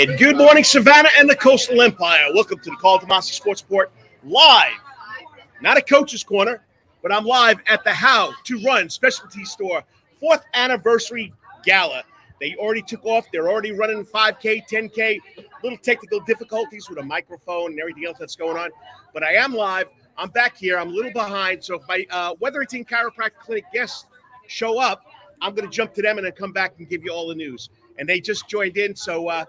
And good morning, Savannah and the Coastal Empire. Welcome to the Karl DeMasi Sports Report live. Not a coach's corner, but I'm live at the Howe-2-Run specialty store 4th anniversary gala. They already took off. They're already running 5K, 10K. Little technical difficulties with a microphone and everything else that's going on. But I am live. I'm back here. I'm a little behind. So if my Wetherington Chiropractic Clinic guests show up, I'm going to jump to them and then come back and give you all the news. And they just joined in, so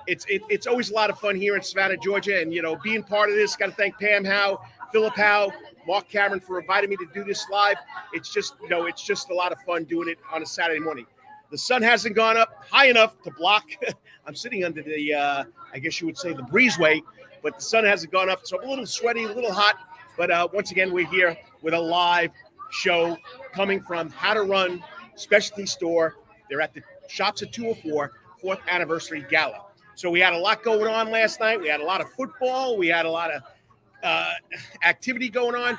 it's always a lot of fun here in Savannah, Georgia. And, you know, being part of this, got to thank Pam Howe, Philip Howe, Marc Cameron for inviting me to do this live. It's just, you know, it's just a lot of fun doing it on a Saturday morning. The sun hasn't gone up high enough to block. I'm sitting under the, I guess you would say, the breezeway, but the sun hasn't gone up. So I'm a little sweaty, a little hot. But once again, we're here with a live show coming from Howe-2-Run specialty store. They're at the Shops at 204 4th anniversary gala. So we had a lot going on last night. We had a lot of football. We had a lot of activity going on.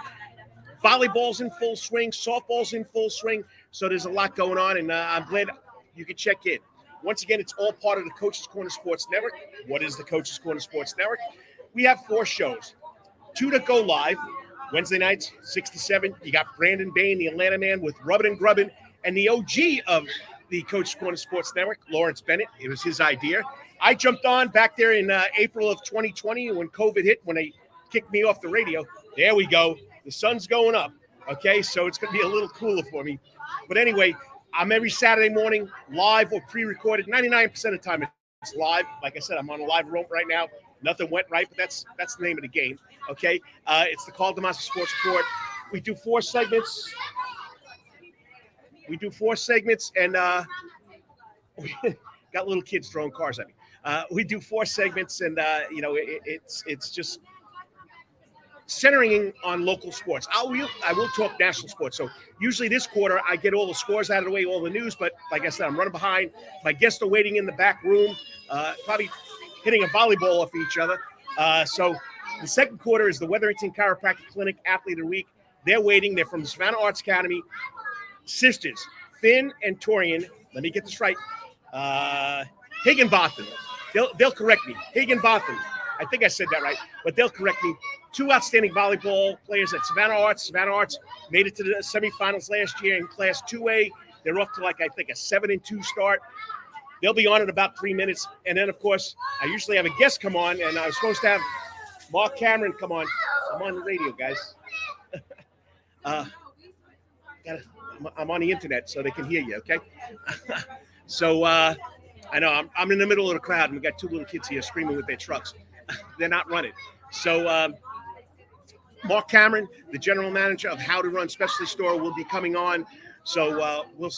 Volleyball's in full swing. Softball's in full swing. So there's a lot going on, and I'm glad you can check in. Once again, it's all part of the Coach's Corner Sports Network. What is the Coach's Corner Sports Network? We have 4 shows, 2 that go live Wednesday nights, 6 to 7. You got Brandon Bain, the Atlanta man, with Rubbin' and Grubbin', and the OG of the Coach's Corner Sports Network, Lawrence Bennett. It was his idea. I jumped on back there in April of 2020 when COVID hit, when they kicked me off the radio. There we go. The sun's going up. Okay, so it's going to be a little cooler for me. But anyway, I'm every Saturday morning live or pre-recorded. 99% of the time it's live. Like I said, I'm on a live rope right now. Nothing went right, but that's the name of the game. Okay, it's the Karl DeMasi Sports Report. We do 4 segments. And we got little kids throwing cars at me. We do 4 segments, and you know, it's just centering on local sports. I will talk national sports. So usually this quarter I get all the scores out of the way, all the news. But like I said, I'm running behind. My guests are waiting in the back room, probably hitting a volleyball off each other. So the second quarter is the Wetherington Chiropractic Clinic Athlete of the Week. They're waiting. They're from the Savannah Arts Academy. Sisters, Finn and Torrin, let me get this right, Higginbotham. They'll correct me. Higginbotham. I think I said that right, but they'll correct me. 2 outstanding volleyball players at Savannah Arts. Savannah Arts made it to the semifinals last year in Class 2A. They're off to, like, I think, a 7-2 start. They'll be on in about 3 minutes. And then, of course, I usually have a guest come on, and I was supposed to have Marc Cameron come on. I'm on the radio, guys. I'm on the internet, so they can hear you, okay? So I know I'm in the middle of the crowd, and we got 2 little kids here screaming with their trucks. They're not running. So Marc Cameron, the general manager of Howe-2-Run specialty store, will be coming on. So we'll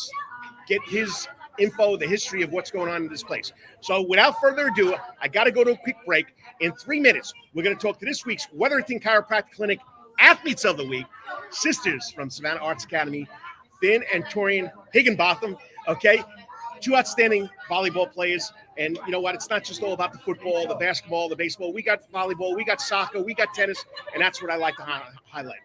get his info, the history of what's going on in this place. So without further ado, I got to go to a quick break. In 3 minutes, we're going to talk to this week's Wetherington Chiropractic Clinic Athletes of the Week, sisters from Savannah Arts Academy, Finn and Torrin Higginbotham, okay? 2 outstanding volleyball players. And you know what? It's not just all about the football, the basketball, the baseball. We got volleyball, we got soccer, we got tennis, and that's what I like to highlight.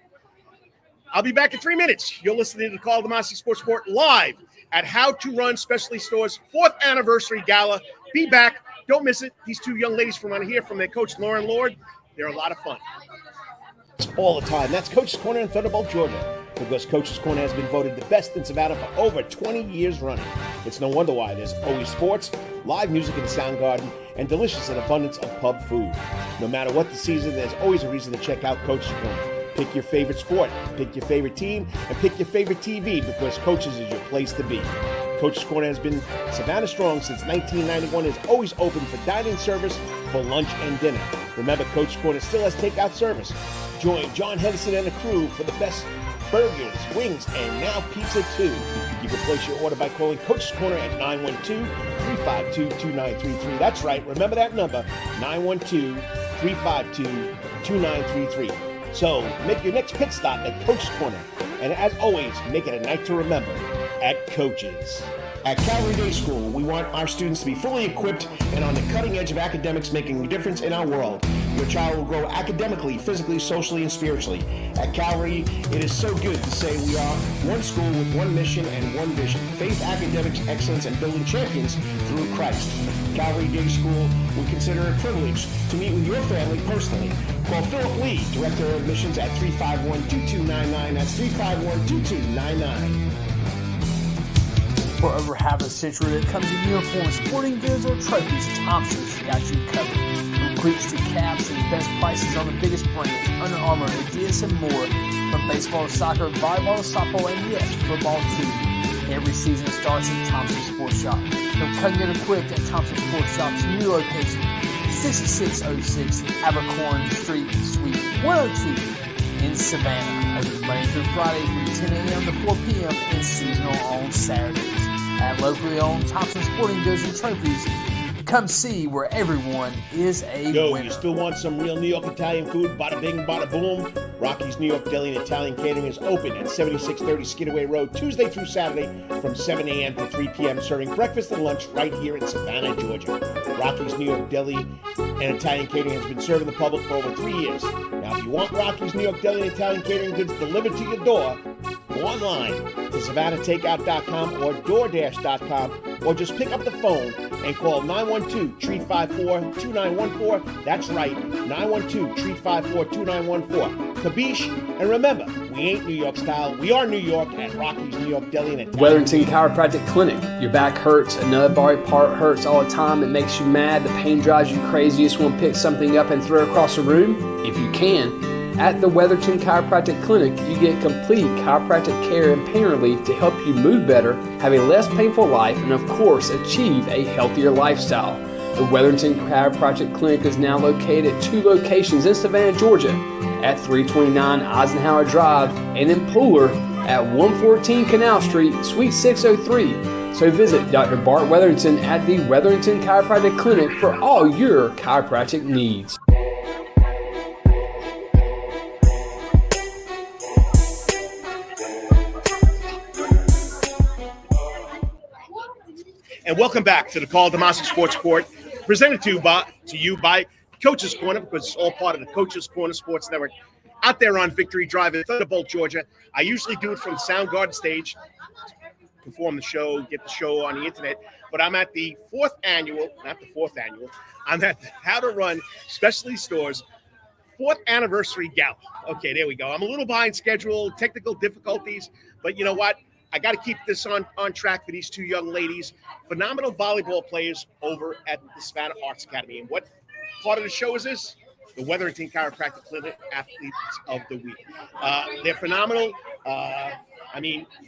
I'll be back in 3 minutes. You're listening to the Karl DeMasi Sports Report live at Howe-2-Run Specialty Store's 4th anniversary gala. Be back. Don't miss it. These 2 young ladies from around here, from their coach, Lauren Lord, they're a lot of fun. All the time. That's Coach's Corner in Thunderbolt, Georgia, because Coach's Corner has been voted the best in Savannah for over 20 years running. It's no wonder why there's always sports, live music in the sound garden, and delicious and abundance of pub food. No matter what the season, there's always a reason to check out Coach's Corner. Pick your favorite sport, pick your favorite team, and pick your favorite TV, because Coach's is your place to be. Coach's Corner has been Savannah strong since 1991, is always open for dining service for lunch and dinner. Remember, Coach's Corner still has takeout service. Join John Henderson and the crew for the best burgers, wings, and now pizza too. You can place your order by calling Coach's Corner at 912-352-2933. That's right, remember that number, 912-352-2933. So make your next pit stop at Coach's Corner. And as always, make it a night to remember at Coach's. At Calvary Day School, we want our students to be fully equipped and on the cutting edge of academics, making a difference in our world. Your child will grow academically, physically, socially, and spiritually. At Calvary, it is so good to say we are one school with one mission and one vision: faith, academics, excellence, and building champions through Christ. Calvary Day School, we consider it a privilege to meet with your family personally. Call Philip Lee, Director of Admissions at 351-2299. That's 351-2299. For over half a century, when it comes to uniforms, sporting goods, or trophies, Thompson's got you covered. From cleats to caps and best prices on the biggest brands, Under Armour, Adidas, and more. From baseball to soccer, volleyball to softball, and yes, football too. Every season starts at Thompson Sports Shop. From cutting and equipped at Thompson Sports Shop's new location, 6606 Abercorn Street, Suite 102 in Savannah. Open Monday through Friday from 10 a.m. to 4 p.m. and seasonal on Saturdays. At locally owned Thompson Sporting Goods and Trophies, come see where everyone is a winner. You still want some real New York Italian food? Bada bing, bada boom. Rocky's New York Deli and Italian Catering is open at 7630 Skidaway Road, Tuesday through Saturday from 7 a.m. to 3 p.m., serving breakfast and lunch right here in Savannah, Georgia. Rocky's New York Deli and Italian Catering has been serving the public for over 3 years. Now, if you want Rocky's New York Deli and Italian Catering goods delivered to your door, go online to SavannahTakeout.com or DoorDash.com, or just pick up the phone and call 912-354-2914. That's right, 912-354-2914. Kabish, and remember, we ain't New York style. We are New York at Rocky's New York Deli and Italian. Wetherington Chiropractic Clinic. Your back hurts, another body part hurts all the time. It makes you mad. The pain drives you crazy. You just want to pick something up and throw it across the room, if you can. At the Wetherington Chiropractic Clinic, you get complete chiropractic care and pain relief to help you move better, have a less painful life, and of course, achieve a healthier lifestyle. The Wetherington Chiropractic Clinic is now located at 2 locations in Savannah, Georgia, at 329 Eisenhower Drive and in Pooler at 114 Canal Street, Suite 603. So visit Dr. Bart Wetherington at the Wetherington Chiropractic Clinic for all your chiropractic needs. And welcome back to the Karl DeMasi Sports Report, presented to you by Coach's Corner, because it's all part of the Coach's Corner Sports Network out there on Victory Drive in Thunderbolt, Georgia. I usually do it from Soundgarden stage, perform the show, get the show on the internet, but I'm at the I'm at the Howe-2-Run Specialty Stores 4th anniversary gala. Okay, there we go. I'm a little behind schedule, technical difficulties, but you know what? I got to keep this on track for these 2 young ladies, phenomenal volleyball players over at the Savannah Arts Academy. And what part of the show is this? The Wetherington Chiropractic Clinic Athletes of the Week. They're phenomenal.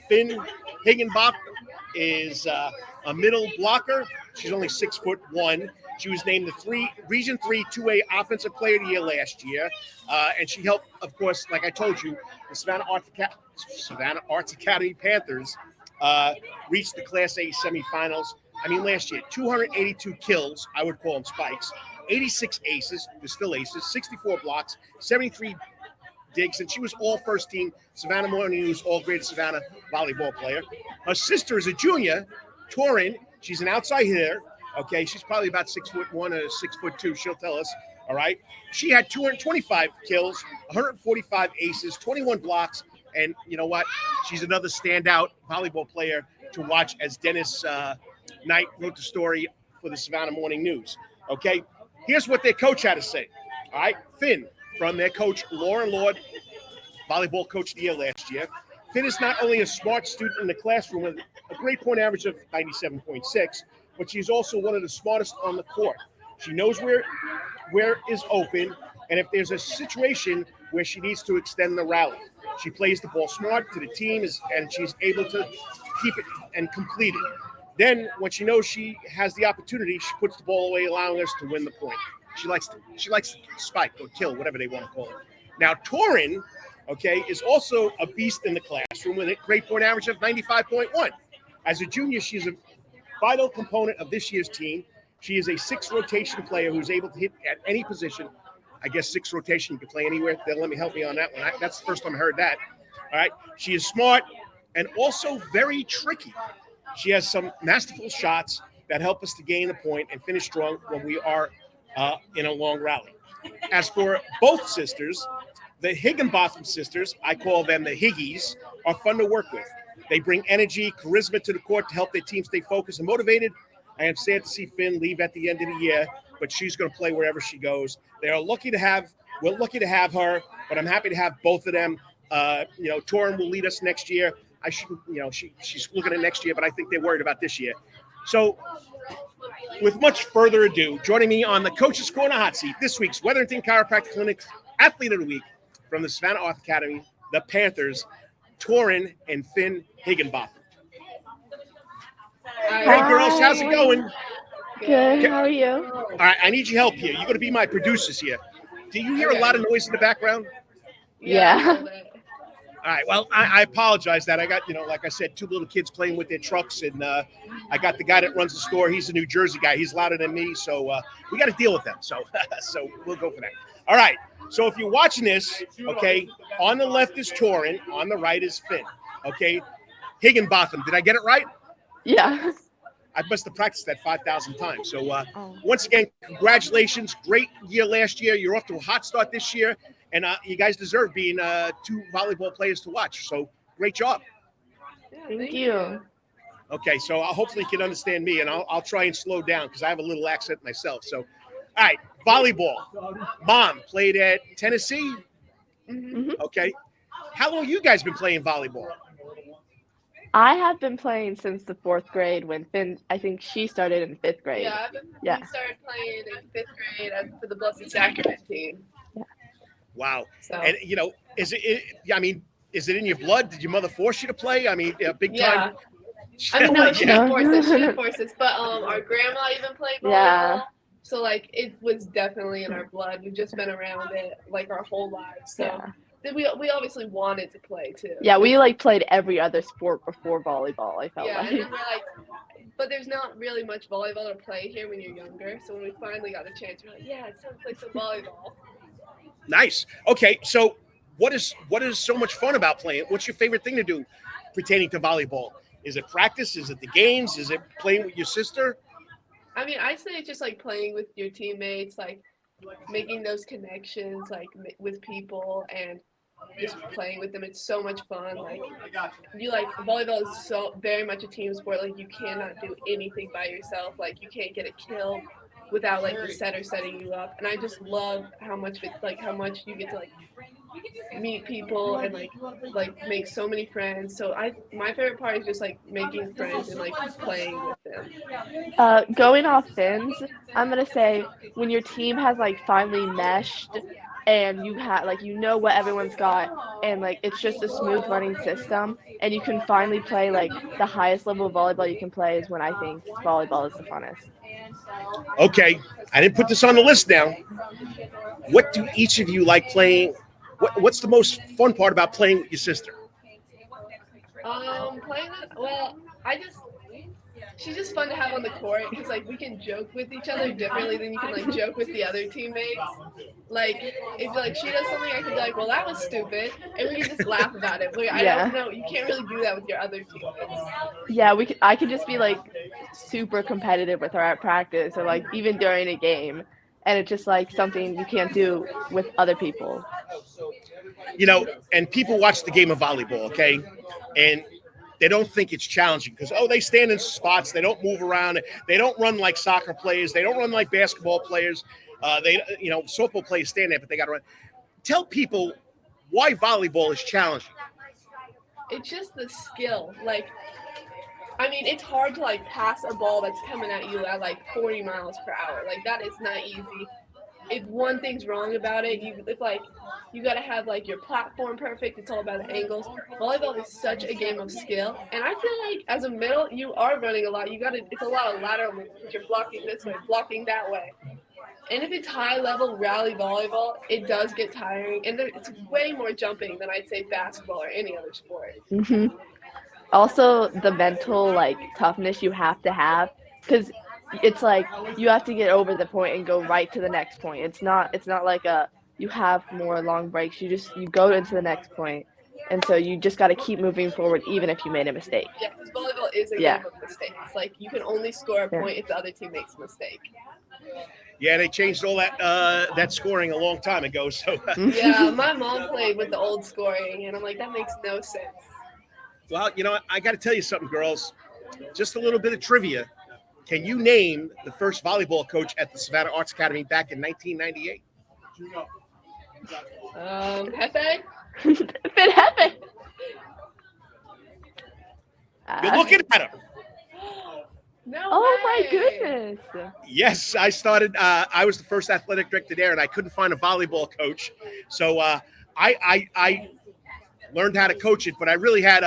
Finn Higginbotham is a middle blocker. She's only 6'1". She was named the Region 3 2A Offensive Player of the Year last year. And she helped, of course, like I told you, the Savannah Arts Academy Panthers reached the Class A semifinals. Last year, 282 kills, I would call them spikes, 86 aces, they're still aces, 64 blocks, 73 digs, and she was all first team Savannah Morning News All-Greater Savannah volleyball player. Her sister is a junior, Torrin. She's an outside hitter. Okay, she's probably about 6'1" or 6'2". She'll tell us. All right. She had 225 kills, 145 aces, 21 blocks, and you know what? She's another standout volleyball player to watch, as Dennis Knight wrote the story for the Savannah Morning News. Okay, here's what their coach had to say. All right, Finn, from their coach Lauren Lord, volleyball coach of the year last year. Finn is not only a smart student in the classroom with a grade point average of 97.6, but she's also one of the smartest on the court. She knows where is open, and if there's a situation where she needs to extend the rally. She plays the ball smart to the team, and she's able to keep it and complete it. Then, when she knows she has the opportunity, she puts the ball away, allowing us to win the point. She likes to spike or kill, whatever they want to call it. Now, Torrin, okay, is also a beast in the classroom with a grade point average of 95.1. As a junior, she's a vital component of this year's team. She is a 6 rotation player who's able to hit at any position. I guess 6 rotation, you can play anywhere. They'll help me on that one. That's the first time I heard that. All right. She is smart and also very tricky. She has some masterful shots that help us to gain the point and finish strong when we are in a long rally. As for both sisters, the Higginbotham sisters, I call them the Higgies, are fun to work with. They bring energy, charisma to the court to help their team stay focused and motivated. I am sad to see Finn leave at the end of the year, but she's going to play wherever she goes. We're lucky to have her, but I'm happy to have both of them. Torrin will lead us next year. She's looking at next year, but I think they're worried about this year. So, with much further ado, joining me on the Coach's Corner hot seat, this week's Wetherington Chiropractic Clinic Athlete of the Week from the Savannah Arts Academy, the Panthers, Torrin and Finn Higginbotham. Hey, girls, how's it going? Good. How are you? All right, I need your help here. You're going to be my producers here. Do you hear a lot of noise in the background? Yeah. All right, well, I apologize that I got, like I said, two little kids playing with their trucks, and I got the guy that runs the store. He's a New Jersey guy. He's louder than me, so we got to deal with them. So we'll go for that. All right, so if you're watching this, okay, on the left is Torrin, on the right is Finn, okay? Higginbotham, did I get it right? Yeah. I must have practiced that 5,000 times. So once again, congratulations. Great year last year. You're off to a hot start this year. And you guys deserve being two volleyball players to watch. So great job. Thank you. Okay, so hopefully you can understand me, and I'll try and slow down because I have a little accent myself. So, all right, volleyball. Mom played at Tennessee. Mm-hmm. Okay. How long you guys been playing volleyball? I have been playing since the 4th grade when Finn, I think she started in 5th grade. Yeah, we started playing in 5th grade for the Blessed Sacrament team. Yeah. Wow. So. And, is it in your blood? Did your mother force you to play? I mean, big time. I mean, no, she didn't force us. She didn't force us. But our grandma even played volleyball. Yeah. So, it was definitely in our blood. We've just been around it, our whole lives. So. Yeah. We obviously wanted to play too. Yeah, we played every other sport before volleyball, I felt like. And then we're but there's not really much volleyball to play here when you're younger. So when we finally got a chance, we're like, yeah, it's time to play some volleyball. Nice. Okay, so what is so much fun about playing? What's your favorite thing to do pertaining to volleyball? Is it practice? Is it the games? Is it playing with your sister? I mean, I say it's just playing with your teammates, making those connections with people and just playing with them. It's so much fun. Volleyball is so very much a team sport. You cannot do anything by yourself. You can't get a kill without the setter setting you up. And I just love how much you get to meet people and make so many friends. So my favorite part is just making friends and playing with them. Going off Finn's, I'm gonna say when your team has finally meshed and you have what everyone's got and it's just a smooth running system and you can finally play the highest level of volleyball you can play is when I think volleyball is the funnest. Okay, I didn't put this on the list now. What do each of you like playing? What's the most fun part about playing with your sister? She's just fun to have on the court because we can joke with each other differently than you can joke with the other teammates. If she does something, I can be like, well, that was stupid, and we can just laugh about it. I don't know, you can't really do that with your other teammates. Yeah, I could just be super competitive with her at practice or even during a game, and it's just something you can't do with other people. And people watch the game of volleyball, okay, and they don't think it's challenging because, they stand in spots. They don't move around. They don't run like soccer players. They don't run like basketball players. Softball players stand there, but they got to run. Tell people why volleyball is challenging. It's just the skill. It's hard to pass a ball that's coming at you at 40 miles per hour. That is not easy. If one thing's wrong about it, you got to have your platform perfect. It's all about the angles. Volleyball is such a game of skill, and I feel as a middle, you are running a lot. It's a lot of lateral movement. You're blocking this way, blocking that way. And if it's high level rally volleyball, it does get tiring, and it's way more jumping than I'd say basketball or any other sport. Mm-hmm. Also, the mental toughness you have to have because. It's you have to get over the point and go right to the next point. It's not you have more long breaks. You go into the next point. And so you just got to keep moving forward even if you made a mistake. Yeah, because volleyball is a game of mistakes. You can only score a point if the other team makes a mistake. Yeah, they changed all that scoring a long time ago. So yeah, my mom played with the old scoring, and I'm like, that makes no sense. Well, I got to tell you something, girls. Just a little bit of trivia. Can you name the first volleyball coach at the Savannah Arts Academy back in 1998? Hefe? Finn Hefe. You're looking at him. No Oh my way. goodness. Yes, I started. I was the first athletic director there, and I couldn't find a volleyball coach, so I learned how to coach it. But I really had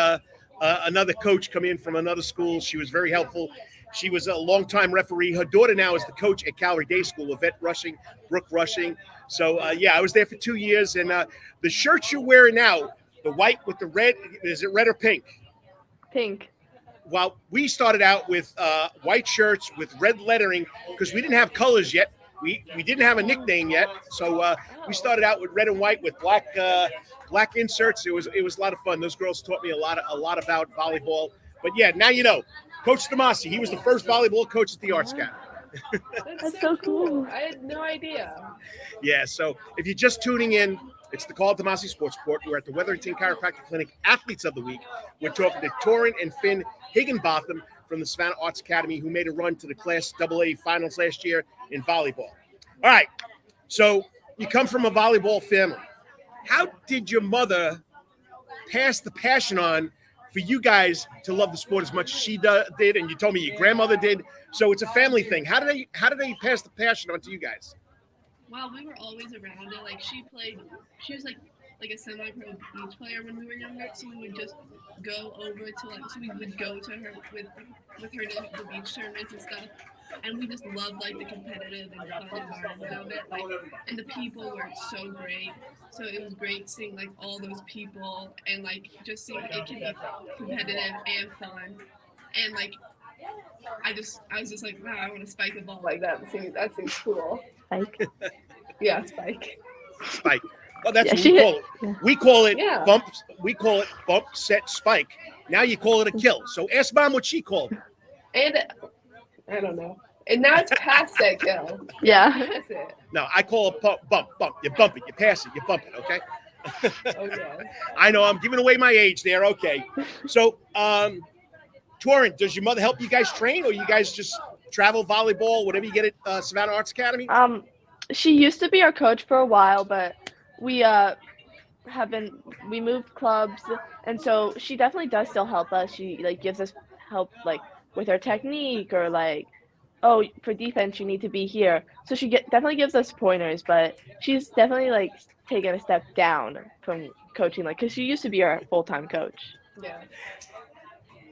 another coach come in from another school. She was very helpful. She was a longtime referee. Her daughter now is the coach at Calvary Day School, Yvette Rushing, Brooke Rushing. So yeah, I was there for 2 years, and the shirt you're wearing now, the white with the red, is it red or pink? Pink. Well, we started out with white shirts with red lettering because we didn't have colors yet. We didn't have a nickname yet, so we started out with red and white with black inserts. It was a lot of fun. Those girls taught me a lot about volleyball. But yeah, now you know, Coach DeMasi. He was the first volleyball coach at the Arts Academy. That's so cool. I had no idea. Yeah. So if you're just tuning in, it's the Karl DeMasi Sports Report. We're at the Wetherington Chiropractic Clinic Athletes of the Week. We're talking to Torrin and Finn Higginbotham from the Savannah Arts Academy, who made a run to the Class AA finals last year in volleyball. All right. So you come from a volleyball family. How did your mother pass the passion on for you guys to love the sport as much as she did? And you told me your grandmother did. So it's a family thing. How did they pass the passion on to you guys? Well, we were always around it. Like she was like a semi-pro beach player when we were younger. So we would just go over to so we would go to her with her to the beach tournaments and stuff. And we just loved like the competitive and fun environment of it. Like, and the people were so great. So it was great seeing like all those people and like just seeing it can be competitive and fun. And like I was just like, wow, I want to spike the ball like that. That seems cool. Spike. Yeah, spike. Spike. Well, that's Yeah, what we call it. Yeah. We call it Yeah. bump. We call it bump, set, spike. Now you call it a kill. So ask Mom what she called it. And I don't know. And now it's past that kill. Yeah. That's it. No, I call it bump. You bump it. You pass it. You bump it. Okay. Okay. I know I'm giving away my age there. Okay. So, Torrin, does your mother help you guys train, or you guys just travel volleyball, whatever you get at Savannah Arts Academy? She used to be our coach for a while, but we moved clubs, and so she definitely does still help us. She like gives us help like with our technique, or like, oh, for defense you need to be here. So she definitely gives us pointers, but she's definitely like taken a step down from coaching, like because she used to be our full-time coach. Yeah.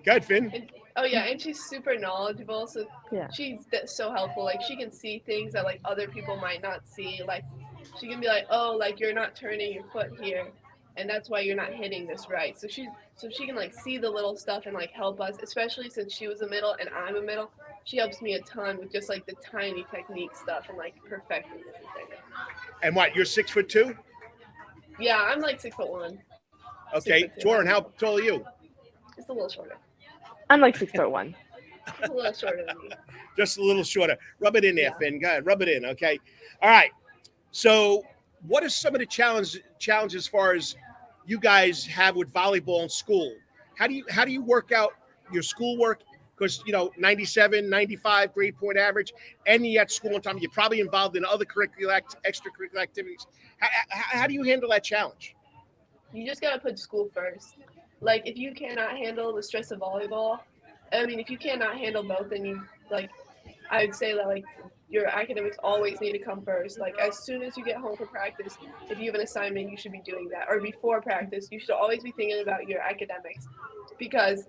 Go ahead, Finn. And she's super knowledgeable, so Yeah. she's so helpful. Like she can see things that like other people might not see. Like she can be like, oh, like you're not turning your foot here, and that's why you're not hitting this right. So she can like see the little stuff and like help us, especially since she was a middle and I'm a middle. She helps me a ton with just like the tiny technique stuff and like perfecting everything. And what? You're 6'2"? Yeah, I'm like 6'1". Okay, 6'2". Torrin, how tall are you? Just a little shorter. I'm like 6'1". Just a little shorter than me. Just a little shorter. Rub it in there, Yeah. Finn. Go ahead, rub it in. Okay. All right. So, what are some of the challenges as far as you guys have with volleyball in school? How do you work out your schoolwork? Because 97, 95 grade point average, and you at school on time. You're probably involved in other extracurricular activities. How do you handle that challenge? You just gotta put school first. Like if you cannot handle the stress of volleyball, if you cannot handle both, then you I would say that like your academics always need to come first. Like as soon as you get home from practice, if you have an assignment, you should be doing that. Or before practice, you should always be thinking about your academics, because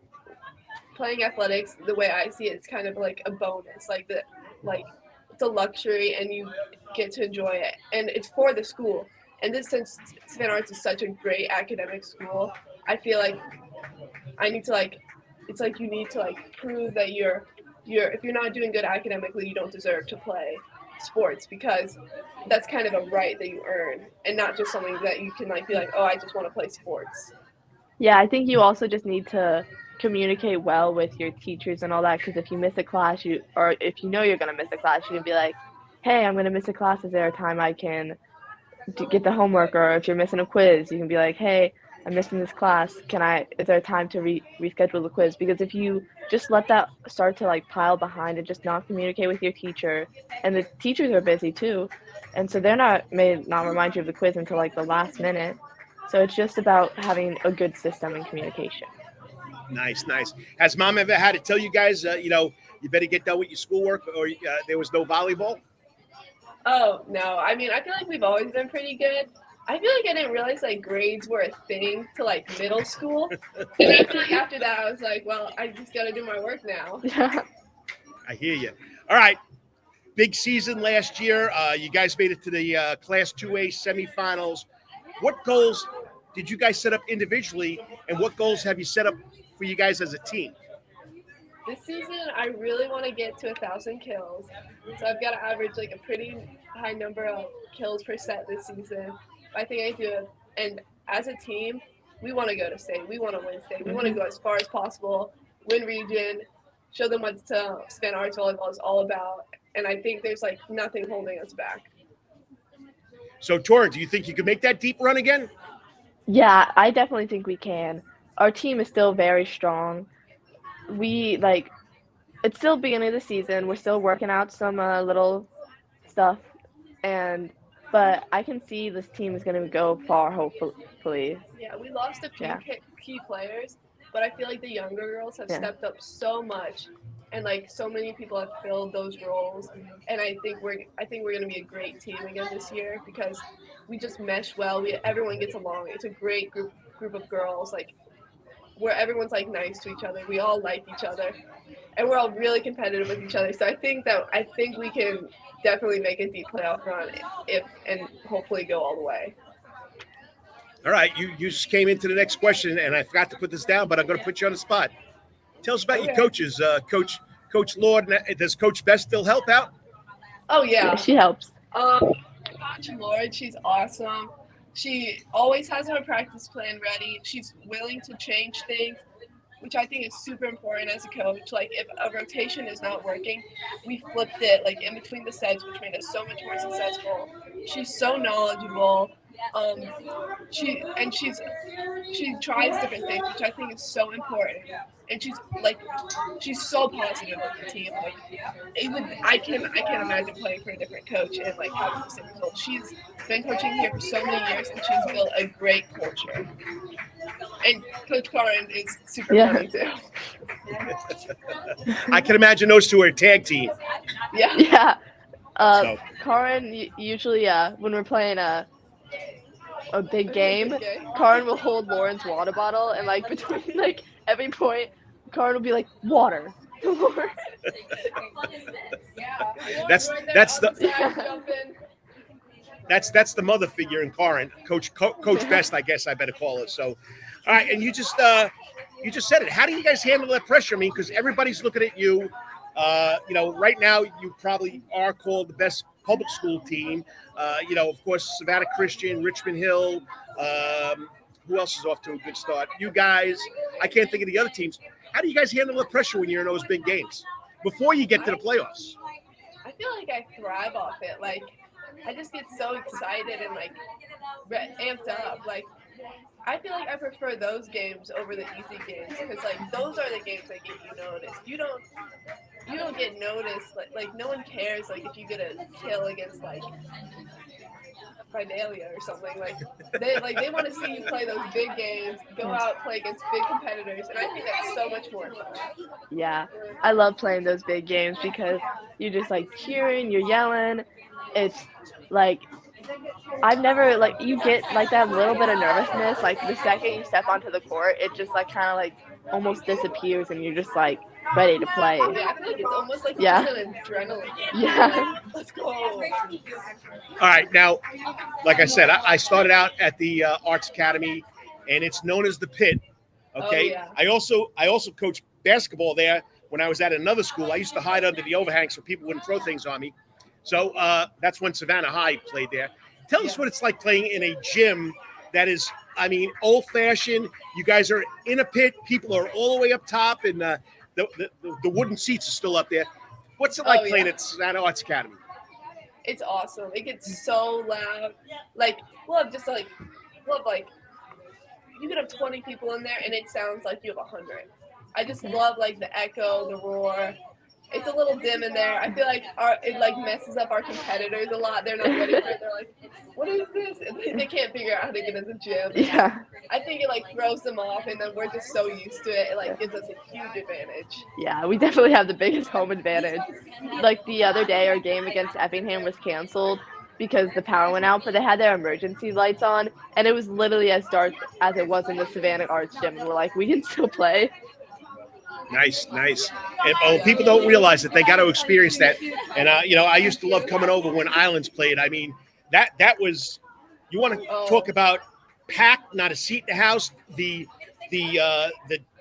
playing athletics, the way I see it, it's kind of like a bonus. Like it's a luxury, and you get to enjoy it, and it's for the school. And since Savannah Arts is such a great academic school, I feel like I need to it's like you need to prove that you're if you're not doing good academically, you don't deserve to play sports, because that's kind of a right that you earn, and not just something that you can be like, oh, I just want to play sports. Yeah, I think you also just need to communicate well with your teachers and all that, because if you miss a class, or if you know you're going to miss a class, you can be like, hey, I'm going to miss a class. Is there a time I can get the homework? Or if you're missing a quiz, you can be like, hey, I'm missing this class. Is there time to reschedule the quiz? Because if you just let that start to like pile behind and just not communicate with your teacher, and the teachers are busy too, and so may not remind you of the quiz until like the last minute. So it's just about having a good system and communication. Nice. Has mom ever had to tell you guys, you better get done with your schoolwork, or there was no volleyball? Oh, no. I mean, I feel like we've always been pretty good. I feel like I didn't realize, like, grades were a thing till, like, middle school. And I feel like after that, I was like, well, I just got to do my work now. I hear you. All right. Big season last year. You guys made it to the Class 2A semifinals. What goals did you guys set up individually, and what goals have you set up for you guys as a team? This season, I really want to get to 1,000 kills. So I've got to average, like, a pretty high number of kills per set this season. I think I do it. And as a team, we want to go to state. We want to win state. We want to go as far as possible, win region, show them what Savannah Arts volleyball is all about. And I think there's, like, nothing holding us back. So, Torrin, do you think you can make that deep run again? Yeah, I definitely think we can. Our team is still very strong. It's still beginning of the season. We're still working out some little stuff, but I can see this team is going to go far, hopefully. Yeah, we lost a few key players, but I feel like the younger girls have stepped up so much, and like so many people have filled those roles. And I think we're going to be a great team again this year because we just mesh well. Everyone gets along. It's a great group of girls, like where everyone's like nice to each other. We all like each other, and we're all really competitive with each other. So I think we can definitely make a deep playoff run and hopefully go all the way. All right, you just came into the next question, and I forgot to put this down, but I'm going to put you on the spot. Tell us about your coaches, Coach Lord. Does Coach Best still help out? Oh yeah, she helps. Coach Lord, she's awesome. She always has her practice plan ready. She's willing to change things, which I think is super important as a coach. Like if a rotation is not working, we flipped it like in between the sets, which made us so much more successful. She's so knowledgeable. She tries different things, which I think is so important. And she's so positive with the team. I can't imagine playing for a different coach and like having the same results. She's been coaching here for so many years, and she's built a great culture. And Coach Karin is super funny too. I can imagine those two are a tag team. Yeah. Karin usually when we're playing a big game, Karin will hold Lauren's water bottle, and like between like every point, Karin will be like, water. That's the mother figure in Karin, Coach Best, I guess I better call it. So, all right, and you just said it. How do you guys handle that pressure? I mean, because everybody's looking at you. Right now you probably are called the best public school team. Of course, Savannah Christian, Richmond Hill. Who else is off to a good start? You guys. I can't think of the other teams. How do you guys handle the pressure when you're in those big games before you get to the playoffs? I feel like I thrive off it. Like, I just get so excited and like amped up. Like, I feel like I prefer those games over the easy games because like those are the games that get you noticed. You don't get noticed. Like no one cares. Like if you get a kill against like Fidelia or something, they want to see you play those big games, go out, play against big competitors, and I think that's so much more fun. Yeah, I love playing those big games because you're just like cheering, you're yelling. It's like I've never you get like that little bit of nervousness like the second you step onto the court, it just like kind of like almost disappears and you're just like ready to play. Yeah, I feel like it's almost like just an adrenaline. Yeah. Let's go. All right, now, like I said, I started out at the Arts Academy, and it's known as the Pit. Okay, I also coached basketball there when I was at another school. I used to hide under the overhang so people wouldn't throw things on me. So that's when Savannah High played there. Tell us what it's like playing in a gym that is, I mean, old-fashioned. You guys are in a pit. People are all the way up top, and the wooden seats are still up there. What's it like playing at Savannah Arts Academy? It's awesome. It gets so loud. Like we'll have you could have 20 people in there and it sounds like you have 100. I just love like the echo, the roar. It's a little dim in there. I feel like it like messes up our competitors a lot. They're not ready for it. They're like, what is this? And they can't figure out how to get in the gym. Yeah. I think it like throws them off, and then we're just so used to it. It like gives us a huge advantage. Yeah, we definitely have the biggest home advantage. Like the other day, our game against Effingham was canceled because the power went out, but they had their emergency lights on, and it was literally as dark as it was in the Savannah Arts gym. And we're like, we can still play. Nice. And people don't realize that they got to experience that. And I used to love coming over when Islands played. I mean, that was, you want to talk about packed, not a seat in the house. The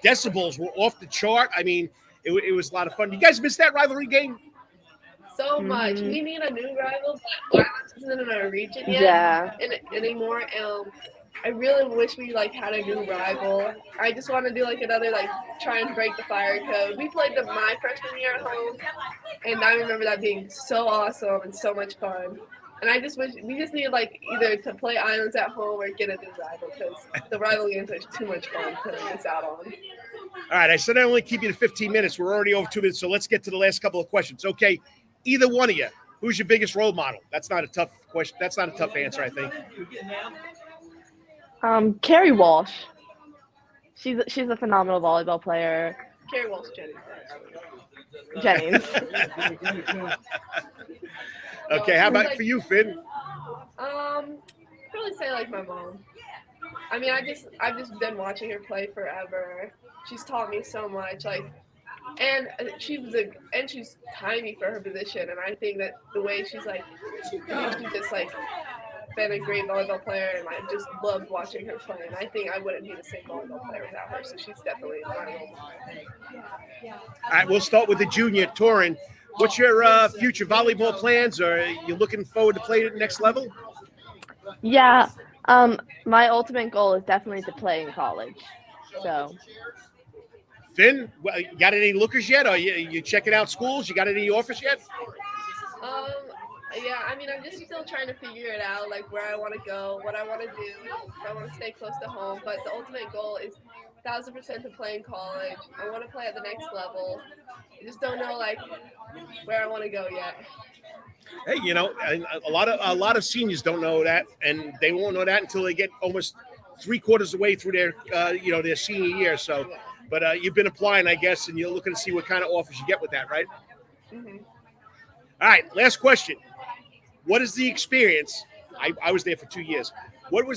decibels were off the chart. I mean, it was a lot of fun. You guys missed that rivalry game? So much. We need a new rival, but Islands isn't in our region yet anymore. I really wish we like had a new rival. I just want to do like another like try and break the fire code. We played them my freshman year at home, and I remember that being so awesome and so much fun. And I just wish we just need like either to play Islands at home or get a new rival, because the rival games are too much fun to miss out on. All right, I said I only keep you to 15 minutes. We're already over 2 minutes, so let's get to the last couple of questions. Okay, either one of you, who's your biggest role model? That's not a tough question. That's not a tough answer, I think. Carrie Walsh. She's a phenomenal volleyball player. Carrie Walsh, Jennings. Okay, how about for you, Finn? Probably say like my mom. I mean, I've just been watching her play forever. She's taught me so much, and she's tiny for her position, and I think that the way she's just like been a great volleyball player, and I just loved watching her play, and I think I wouldn't be the same volleyball player without her, so she's definitely my role model. All right, we'll start with the junior, Torrin. What's your future volleyball plans? Are you looking forward to playing at the next level? Yeah, my ultimate goal is definitely to play in college. So, Finn, you got any lookers yet? Are you checking out schools? You got any offers yet? Yeah, I mean, I'm just still trying to figure it out, like where I want to go, what I want to do, if I want to stay close to home. But the ultimate goal is 1,000% to play in college. I want to play at the next level. I just don't know like where I want to go yet. Hey, a lot of seniors don't know that, and they won't know that until they get almost 3/4 of the way through their senior year. So, but you've been applying, I guess, and you're looking to see what kind of offers you get with that, right? Mm-hmm. All right, last question. What is the experience? I was there for 2 years. What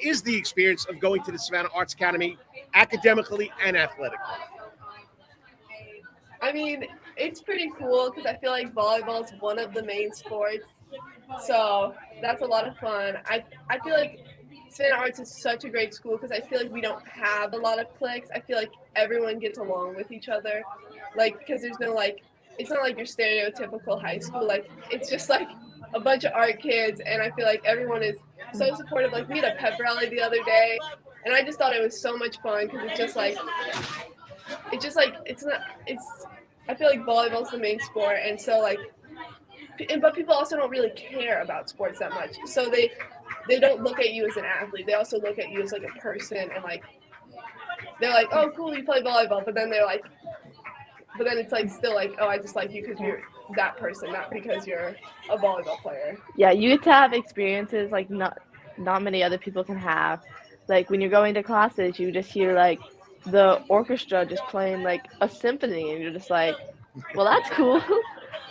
is the experience of going to the Savannah Arts Academy academically and athletically? I mean, it's pretty cool because I feel like volleyball is one of the main sports. So that's a lot of fun. I feel like Savannah Arts is such a great school because I feel like we don't have a lot of cliques. I feel like everyone gets along with each other. Like, because there's no like, it's not like your stereotypical high school. Like, it's just like a bunch of art kids, and I feel like everyone is so supportive. Like, we had a pep rally the other day, and I just thought it was so much fun because I feel like volleyball is the main sport, and so but people also don't really care about sports that much, so they don't look at you as an athlete. They also look at you as like a person, and like they're like, oh cool, you play volleyball, but then it's like still like, oh, I just like you because you're that person, not because you're a volleyball player. Yeah, you get to have experiences like not many other people can have. Like when you're going to classes, you just hear like the orchestra just playing like a symphony, and you're just like, well, that's cool.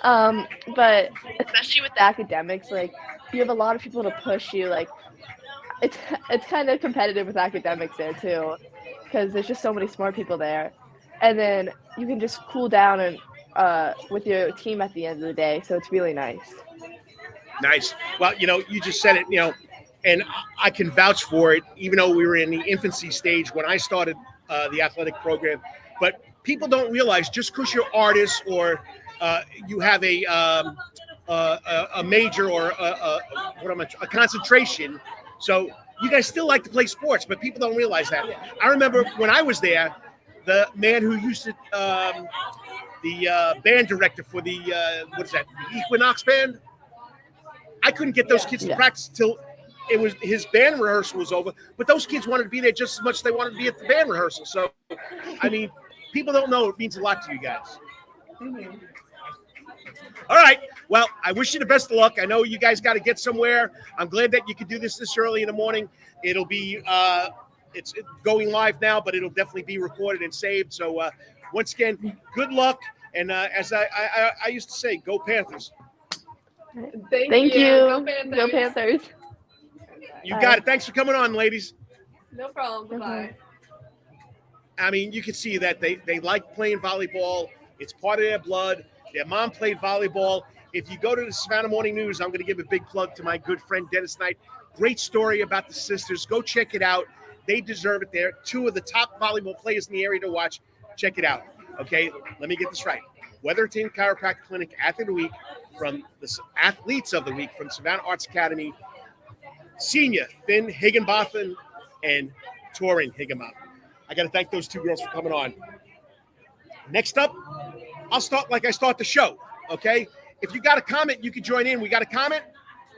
But especially with the academics, like you have a lot of people to push you. Like it's kind of competitive with academics there too, because there's just so many smart people there, and then you can just cool down and with your team at the end of the day. So it's really nice. Nice. Well, you just said it, and I can vouch for it, even though we were in the infancy stage when I started the athletic program. But people don't realize just because you're artists or you have a major or a concentration. So you guys still like to play sports, but people don't realize that. I remember when I was there, the man who used to the band director for the the Equinox band. I couldn't get those kids to practice till it was his band rehearsal was over, but those kids wanted to be there just as much as they wanted to be at the band rehearsal. So, I mean, people don't know it means a lot to you guys. Mm-hmm. All right. Well, I wish you the best of luck. I know you guys got to get somewhere. I'm glad that you could do this early in the morning. It'll be it's going live now, but it'll definitely be recorded and saved. So once again, good luck. And as I used to say, go Panthers. Thank you. Go Panthers. Go Panthers. You got it. Thanks for coming on, ladies. No problem. Bye. I mean, you can see that they like playing volleyball. It's part of their blood. Their mom played volleyball. If you go to the Savannah Morning News, I'm going to give a big plug to my good friend Dennis Knight. Great story about the sisters. Go check it out. They deserve it. They're two of the top volleyball players in the area to watch. Check it out. Okay, let me get this right. Wetherington Chiropractic Clinic Athlete of the Week from the Athletes of the Week from Savannah Arts Academy. Senior Finn Higginbotham and Torrin Higginbotham. I got to thank those two girls for coming on. Next up, I'll start like I start the show, okay? If you got a comment, you can join in. We got a comment?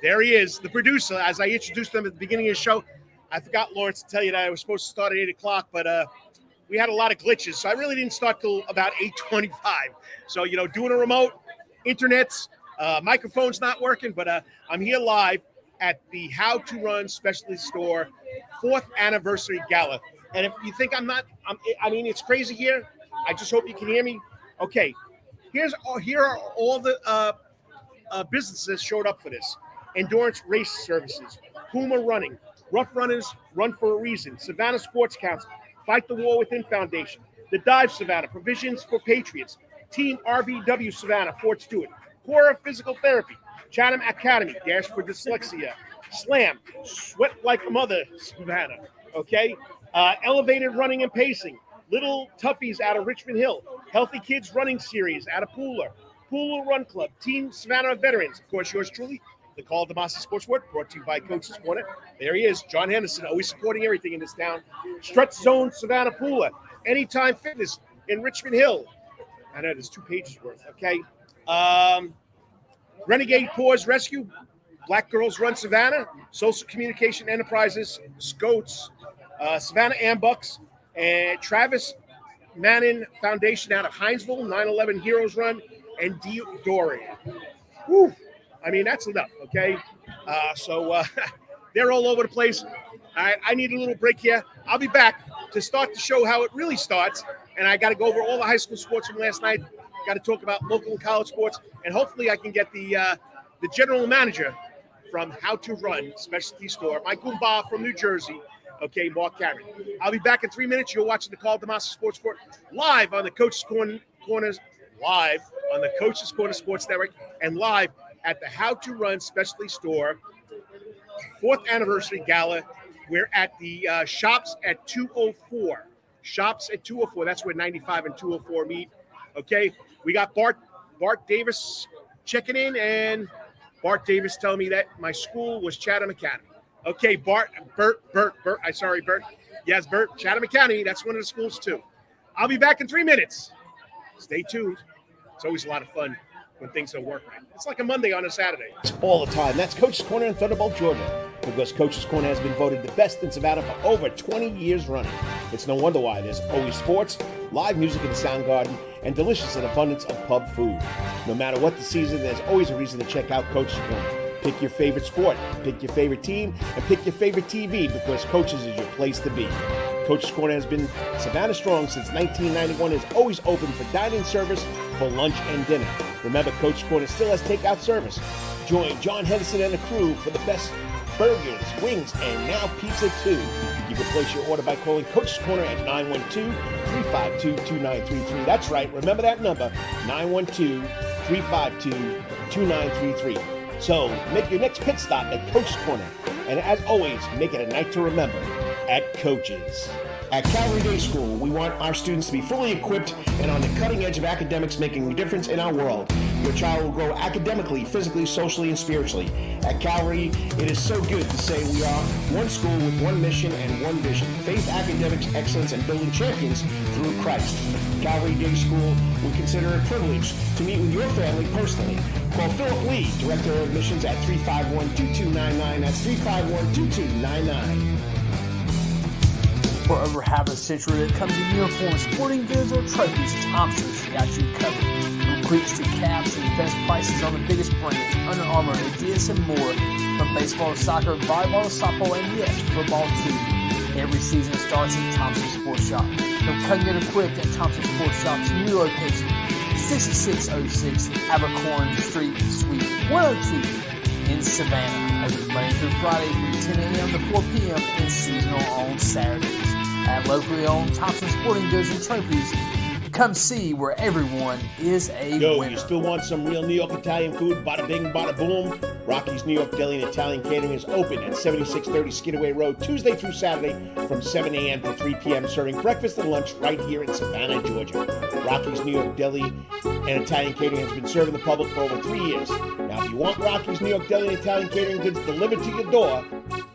There he is, the producer. As I introduced him at the beginning of the show, I forgot, Lawrence, to tell you that I was supposed to start at 8 o'clock, but we had a lot of glitches, so I really didn't start till about 8:25. So, doing a remote, internet's, microphone's not working, but I'm here live at the Howe-2-Run Specialty Store 4th Anniversary Gala. And if you think it's crazy here. I just hope you can hear me. Okay, here are all the businesses showed up for this. Endurance Race Services, Puma Running, Rough Runners Run for a Reason, Savannah Sports Council, Fight the War Within Foundation, The Dive Savannah, Provisions for Patriots, Team RVW Savannah, Fort Stewart, Cora Physical Therapy, Chatham Academy, Dash for Dyslexia, Slam, Sweat Like a Mother Savannah, okay? Elevated Running and Pacing, Little Toughies out of Richmond Hill, Healthy Kids Running Series out of Pooler, Pooler Run Club, Team Savannah Veterans, of course, yours truly, the Karl DeMasi Sports Report, brought to you by Coach's Corner. There he is, John Henderson, always supporting everything in this town. Stretch Zone Savannah Pooler, Anytime Fitness in Richmond Hill. I know there's 2 pages worth, okay? Renegade Paws Rescue, Black Girls Run Savannah, Social Communication Enterprises, Scots, Savannah Ambucks, and Travis Manning Foundation out of Hinesville, 9/11 Heroes Run, and Dory. Whew. I mean, that's enough, okay? So they're all over the place. I need a little break here. I'll be back to start the show how it really starts, and I got to go over all the high school sports from last night. Got to talk about local and college sports, and hopefully I can get the general manager from Howe-2-Run Specialty Store, my Goomba from New Jersey, okay, Marc Cameron. I'll be back in 3 minutes. You're watching the Karl DeMasi Sports Report live on the Coach's Corners, live on the Coach's Corner Sports Network, and live at the Howe-2-Run Specialty Store 4th Anniversary Gala. We're at the Shops at 204. Shops at 204. That's where 95 and 204 meet. Okay, we got Bart Davis checking in, and Bart Davis telling me that my school was Chatham Academy. Okay, Bert. Sorry, Bert. Yes, Bert, Chatham Academy. That's one of the schools too. I'll be back in 3 minutes. Stay tuned. It's always a lot of fun when things don't work right. It's like a Monday on a Saturday. It's all the time. That's Coach's Corner in Thunderbolt, Georgia, because Coach's Corner has been voted the best in Savannah for over 20 years running. It's no wonder why. There's always sports, live music in the sound garden, and delicious and abundance of pub food. No matter what the season, there's always a reason to check out Coach's Corner. Pick your favorite sport, pick your favorite team, and pick your favorite TV, because Coach's is your place to be. Coach's Corner has been Savannah strong since 1991, is always open for dining service for lunch and dinner. Remember, Coach's Corner still has takeout service. Join John Henderson and the crew for the best burgers, wings, and now pizza too. You can place your order by calling Coach's Corner at 912-352-2933. That's right, remember that number, 912-352-2933. So make your next pit stop at Coach's Corner. And as always, make it a night to remember at Coach's. At Calvary Day School, we want our students to be fully equipped and on the cutting edge of academics, making a difference in our world. your child will grow academically, physically, socially, and spiritually. At Calvary, it is so good to say we are one school with one mission and one vision: faith, academics, excellence, and building champions through Christ. Calvary Day School, we consider it a privilege to meet with your family personally. Call Philip Lee, Director of Admissions, at 351-2299. That's 351-2299. For over half a century, when it comes to uniforms, sporting goods, or trophies, Thompson's got you covered. From cleats to caps and best prices on the biggest brands: Under Armour, Adidas, and more. From baseball to soccer, volleyball to softball, and yes, football too. Every season starts at Thompson Sports Shop. From cutting and equipped at Thompson Sports Shop's new location, 6606 Abercorn Street, Suite 102 in Savannah. Open Monday through Friday from 10 a.m. to 4 p.m. and seasonal on Saturdays. At locally owned Thompson Sporting Goods and Trophies, come see where everyone is a winner. You still want some real New York Italian food? Bada bing, bada boom. Rocky's New York Deli and Italian Catering is open at 7630 Skidaway Road, Tuesday through Saturday from 7 a.m. to 3 p.m., serving breakfast and lunch right here in Savannah, Georgia. Rocky's New York Deli and Italian Catering has been serving the public for over 3 years. Now, if you want Rocky's New York Deli and Italian Catering goods delivered to your door,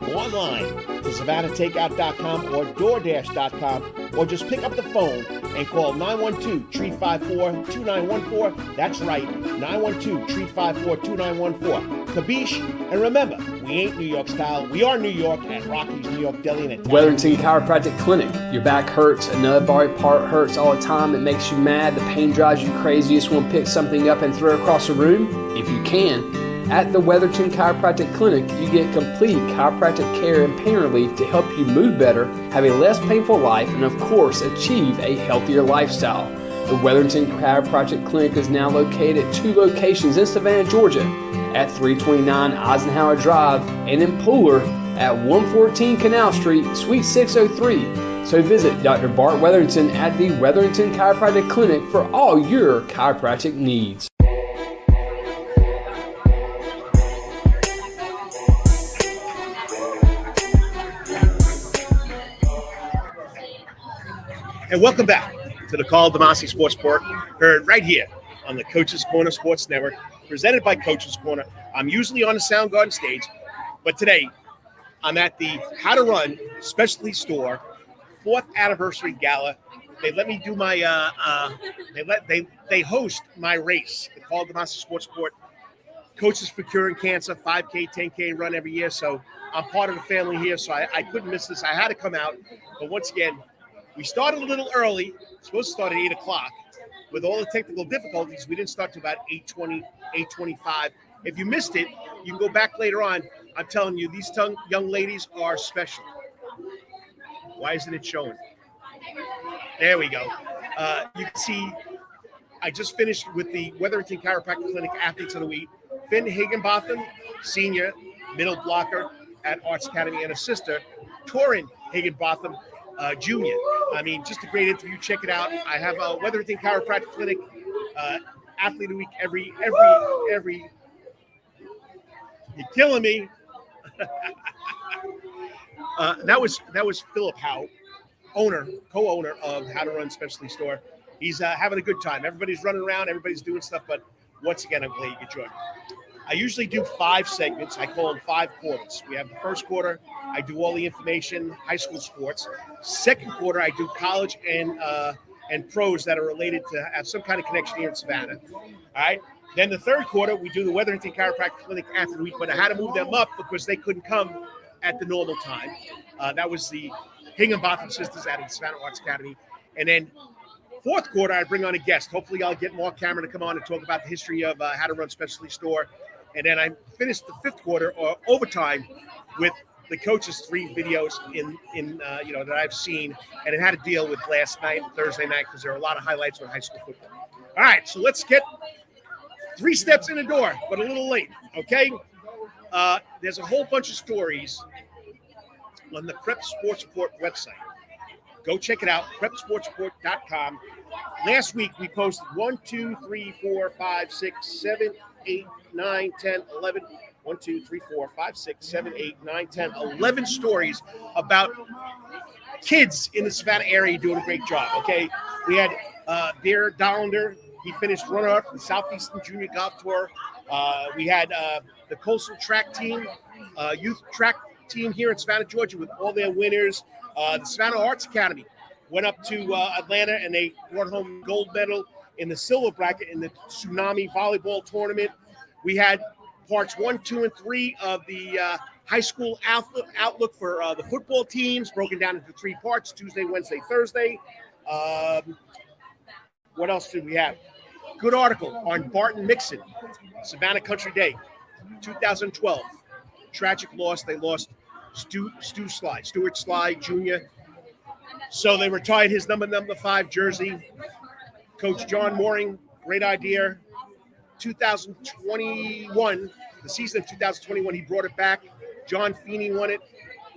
go online to SavannahTakeout.com or DoorDash.com, or just pick up the phone and call 912-354-2914. That's right, 912-354-2914. Kabish, and remember, we ain't New York style. We are New York at Rocky's New York Deli and Italian. Wetherington Chiropractic Clinic. Your back hurts, another body part hurts all the time. It makes you mad. The pain drives you crazy. You just want to pick something up and throw it across the room? If you can. At the Wetherington Chiropractic Clinic, you get complete chiropractic care and pain relief to help you move better, have a less painful life, and of course, achieve a healthier lifestyle. The Wetherington Chiropractic Clinic is now located at 2 locations in Savannah, Georgia, at 329 Eisenhower Drive and in Pooler at 114 Canal Street, Suite 603. So visit Dr. Bart Wetherington at the Wetherington Chiropractic Clinic for all your chiropractic needs. And welcome back to the Karl DeMasi Sports Report, heard right here on the Coach's Corner Sports Network, presented by Coach's Corner. I'm usually on the Soundgarden stage, but today I'm at the Howe-2-Run specialty store 4th anniversary gala. They let me do my they host my race, the Karl DeMasi Sports Report. Coaches for Curing Cancer, 5K, 10K run every year. So I'm part of the family here, so I couldn't miss this. I had to come out, but once again, we started a little early. Supposed to start at 8 o'clock. With all the technical difficulties, we didn't start till about 8:20, 8:25. If you missed it, you can go back later on. I'm telling you, these young ladies are special. Why isn't it showing? There we go. You can see I just finished with the Wetherington Chiropractic Clinic Athletes of the Week. Finn Higginbotham, senior, middle blocker at Arts Academy, and a sister, Torrin Higginbotham, junior. I mean, just a great interview. Check it out. I have a Wetherington Chiropractic Clinic Athlete of the Week every. You're killing me. That was Philip Howe, co-owner of Howe-2-Run Specialty Store. He's having a good time. Everybody's running around. Everybody's doing stuff. But once again, I'm glad you could join me. I usually do 5 segments. I call them 5 quarters. We have the first quarter. I do all the information, high school sports. Second quarter, I do college and pros that are related to have some kind of connection here in Savannah. All right. Then the third quarter, we do the Wetherington Chiropractic Clinic Athlete of the Week, but I had to move them up because they couldn't come at the normal time. That was the Higginbotham sisters out of the Savannah Arts Academy. And then fourth quarter, I bring on a guest. Hopefully, I'll get Marc Cameron to come on and talk about the history of Howe-2-Run Specialty Store. And then I finished the fifth quarter or overtime with the coaches' 3 videos that I've seen, and it had to deal with last night, Thursday night, because there are a lot of highlights on high school football. All right, so let's get 3 steps in the door, but a little late. Okay, there's a whole bunch of stories on the Prep Sports Report website. Go check it out, prepsportsreport.com. Last week we posted 1, 2, 3, 4, 5, 6, 7, 8, 9, 10, 11. 1, 2, 3, 4, 5, 6, 7, 8, 9, 10, 11 stories about kids in the Savannah area doing a great job. Okay, we had Bear Dollander. He finished runner-up in the Southeastern Junior Golf Tour. We had the Coastal Track Team, youth track team here in Savannah, Georgia, with all their winners. The Savannah Arts Academy went up to Atlanta, and they brought home gold medal in the silver bracket in the Tsunami Volleyball Tournament. We had parts 1, 2, and 3 of the high school outlook for the football teams, broken down into 3 parts: Tuesday, Wednesday, Thursday. What else did we have? Good article on Barton Mixon, Savannah Country Day, 2012. Tragic loss. They lost Stuart Sly Jr. So they retired his number 5 jersey. Coach John Mooring, great idea. 2021, the season of 2021, he brought it back. John Feeney won it.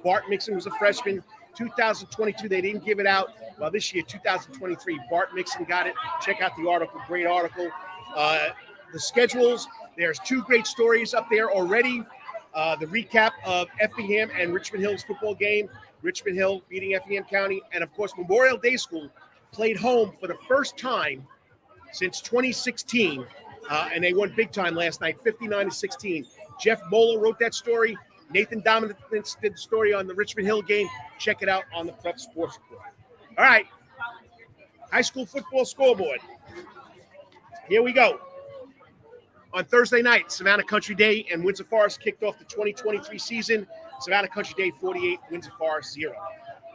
Bart Mixon was a freshman. 2022, they didn't give it out. Well, this year, 2023, Bart Mixon got it. Check out the article. Great article. The schedules, there's 2 great stories up there already. The recap of Effingham and Richmond Hill's football game. Richmond Hill beating Effingham County. And, of course, Memorial Day School played home for the first time since 2016. And they won big time last night, 59-16. Jeff Moeller wrote that story. Nathan Dominance did the story on the Richmond Hill game. Check it out on the Prep Sports Report. All right. High school football scoreboard. Here we go. On Thursday night, Savannah Country Day and Windsor Forest kicked off the 2023 season. Savannah Country Day 48, Windsor Forest 0.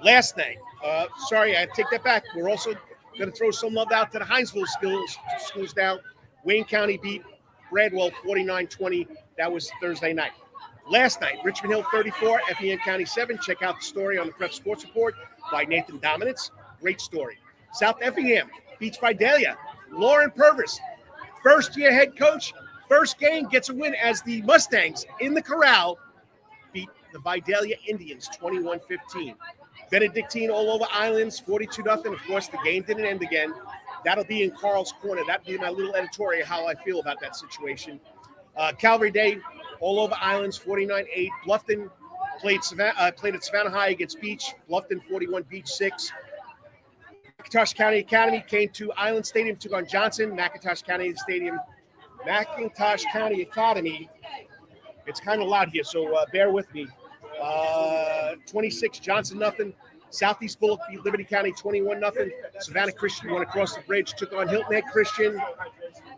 Last night, I take that back. We're also going to throw some love out to the Hinesville schools now. Wayne County beat Bradwell 49-20. That was Thursday night. Last night, Richmond Hill 34, Effingham County 7. Check out the story on the Prep Sports Report by Nathan Dominance. Great story. South Effingham beats Vidalia. Lauren Purvis, first-year head coach, first game, gets a win as the Mustangs in the corral beat the Vidalia Indians 21-15. Benedictine all over Islands, 42-0. Of course, the game didn't end again. That'll be in Carl's Corner. That'll be my little editorial, how I feel about that situation. Calvary Day, all over Islands, 49-8. Bluffton played at Savannah High against Beach. Bluffton 41, Beach 6. McIntosh County Academy came to Island Stadium, took on Johnson. McIntosh County Academy. It's kind of loud here, so bear with me. 26, Johnson, nothing. Southeast Bullock beat Liberty County 21-0. Savannah Christian went across the bridge, took on Hilton Head Christian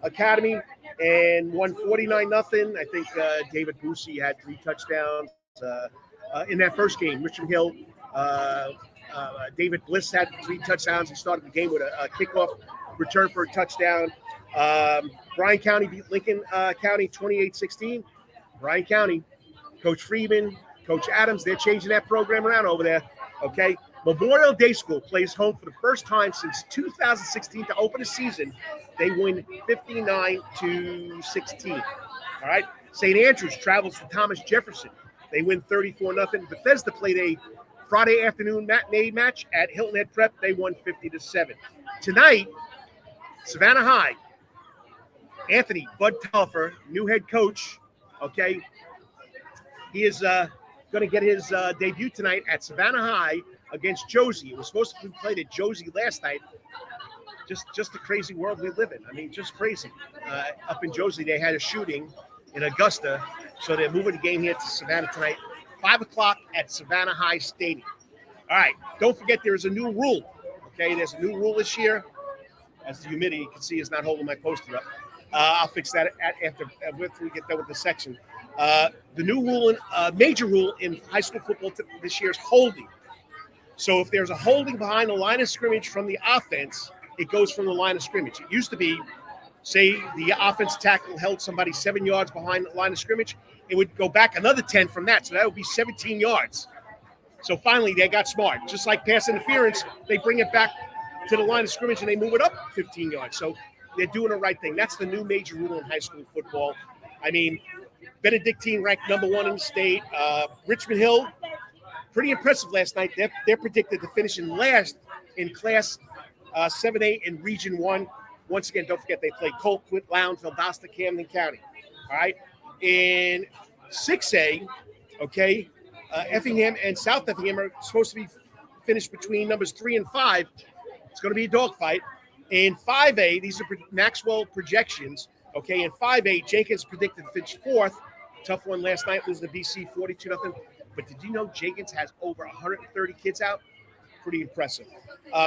Academy and won 49-0. I think David Boosie had 3 touchdowns in that first game. Richmond Hill, David Bliss had 3 touchdowns. He started the game with a kickoff return for a touchdown. Bryan County beat Lincoln County 28-16. Bryan County, Coach Freeman, Coach Adams, they're changing that program around over there. Okay, Memorial Day School plays home for the first time since 2016 to open the season. They win 59-16. All right, St. Andrews travels to Thomas Jefferson. They win 34-0. Bethesda played a Friday afternoon matinee match at Hilton Head Prep. They won 50-7. Tonight, Savannah High, Anthony Bud Telfer, new head coach. Okay, he is going to get his debut tonight at Savannah High against Josie. It was supposed to be played at Josie last night. Just the crazy world we live in. I mean, just crazy. Up in Josie, they had a shooting in Augusta, so they're moving the game here to Savannah tonight, 5 o'clock at Savannah High Stadium. All right, don't forget there is a new rule. Okay, there's a new rule this year. As the humidity, you can see, is not holding my poster up. I'll fix that after we get done with the section. The new rule, major rule in high school football this year is holding. So if there's a holding behind the line of scrimmage from the offense, it goes from the line of scrimmage. It used to be, say the offensive tackle held somebody 7 yards behind the line of scrimmage, it would go back another 10 from that. So that would be 17 yards. So finally they got smart. Just like pass interference, they bring it back to the line of scrimmage and they move it up 15 yards. So they're doing the right thing. That's the new major rule in high school football. I mean, Benedictine ranked number 1 in the state. Richmond Hill, pretty impressive last night. They're predicted to finish in last in Class 7A in Region 1. Once again, don't forget they play Colquitt, Lowndes, Valdosta, Camden County. All right. In 6A, okay, Effingham and South Effingham are supposed to be finished between numbers 3 and 5. It's going to be a dogfight. In 5A, these are Maxwell projections. Okay, in 5A, Jenkins predicted to finish fourth. Tough one last night, losing to BC 42-0. But did you know Jenkins has over 130 kids out? Pretty impressive.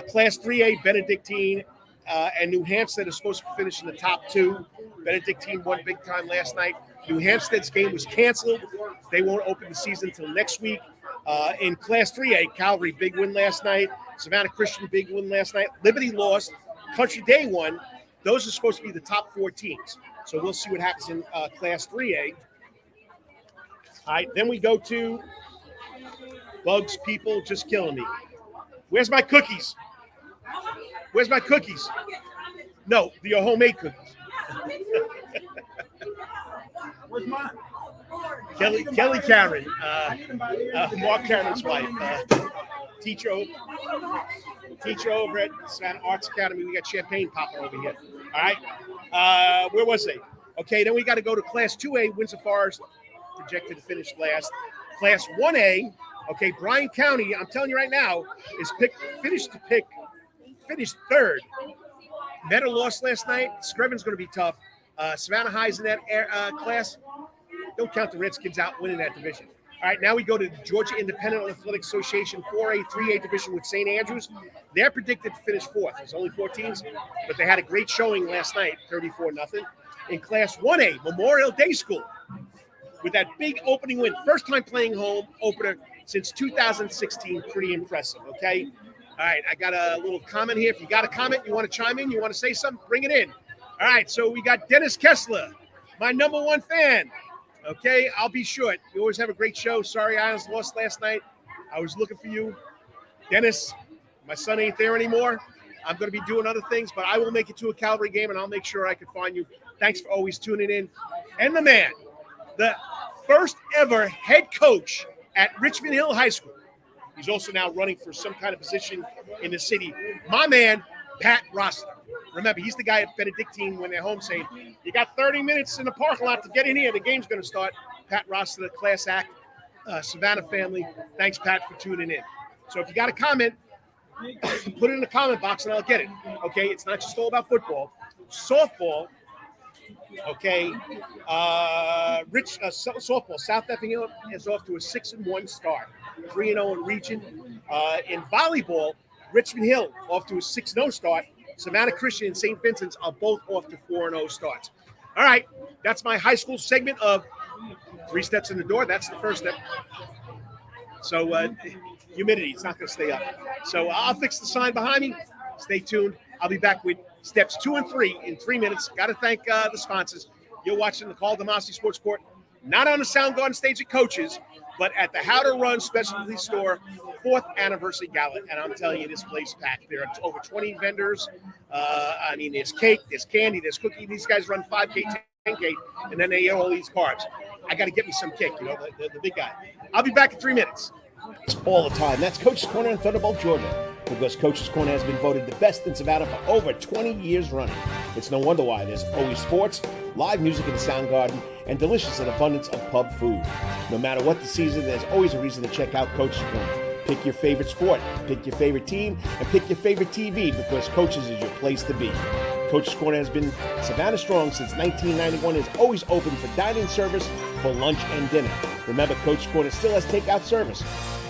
Class 3A, Benedictine and New Hampstead are supposed to finish in the top two. Benedictine won big time last night. New Hampstead's game was canceled. They won't open the season until next week. In Class 3A, Calvary, big win last night. Savannah Christian, big win last night. Liberty lost. Country Day won. Those are supposed to be the top four teams. So we'll see what happens in Class 3A. All right, then we go to Bugs People Just Killing Me. Where's my cookies? Where's my cookies? No, your homemade cookies. Where's mine? Kelly Cameron, Marc Cameron's wife, teacher over at Savannah Arts Academy. We got champagne popping over here. All right. Where was they? Okay, then we got to go to Class 2A, Windsor Forest, projected to finish last. Class 1A, okay, Bryan County, I'm telling you right now, is finished third. Meadow lost last night. Screven's going to be tough. Savannah High's in that class. Don't count the Redskins out winning that division. All right, now we go to the Georgia Independent Athletic Association 4A, 3A division with St. Andrews. They're predicted to finish fourth. There's only 4 teams, but they had a great showing last night, 34-0. In Class 1A, Memorial Day School, with that big opening win. First time playing home opener since 2016. Pretty impressive, okay? All right, I got a little comment here. If you got a comment, you want to chime in, you want to say something, bring it in. All right, so we got Dennis Kessler, my number one fan. Okay, I'll be short. You always have a great show. Sorry Islands lost last night. I was looking for you. Dennis, my son ain't there anymore. I'm going to be doing other things, but I will make it to a Calvary game, and I'll make sure I can find you. Thanks for always tuning in. And the man, the first ever head coach at Richmond Hill High School. He's also now running for some kind of position in the city. My man, Pat Rossler. Remember, he's the guy at Benedictine when they're home saying, you got 30 minutes in the parking lot to get in here. The game's going to start. Pat Rossler, the class act, Savannah family. Thanks, Pat, for tuning in. So if you got a comment, put it in the comment box and I'll get it. Okay, it's not just all about football. Softball, okay, softball, South Effingham is off to a 6-1 start, 3-0 in region. In volleyball, Richmond Hill off to a 6-0 start. Savannah Christian and St. Vincent's are both off to 4-0 starts. All right, that's my high school segment of 3 steps in the door. That's the first step. So humidity, it's not going to stay up. So I'll fix the sign behind me. Stay tuned. I'll be back with steps 2 and 3 in 3 minutes. Got to thank the sponsors. You're watching the Karl DeMasi Sports Report, not on the Soundgarden stage at Coaches, but at the Howe-2-Run specialty store 4th anniversary gala. And I'm telling you, this place packed. There are over 20 vendors. I mean, there's cake, there's candy, there's cookie. These guys run 5K, 10K, and then they eat all these carbs. I got to get me some cake, you know, the big guy. I'll be back in 3 minutes. All the time. That's Coach's Corner in Thunderbolt, Georgia, because Coach's Corner has been voted the best in Savannah for over 20 years running. It's no wonder why. There's always sports, live music in the Soundgarden, and delicious and abundance of pub food. No matter what the season, there's always a reason to check out Coach's Corner. Pick your favorite sport, pick your favorite team, and pick your favorite TV, because Coach's is your place to be. Coach's Corner has been Savannah strong since 1991 and is always open for dine-in service for lunch and dinner. Remember, Coach's Corner still has takeout service.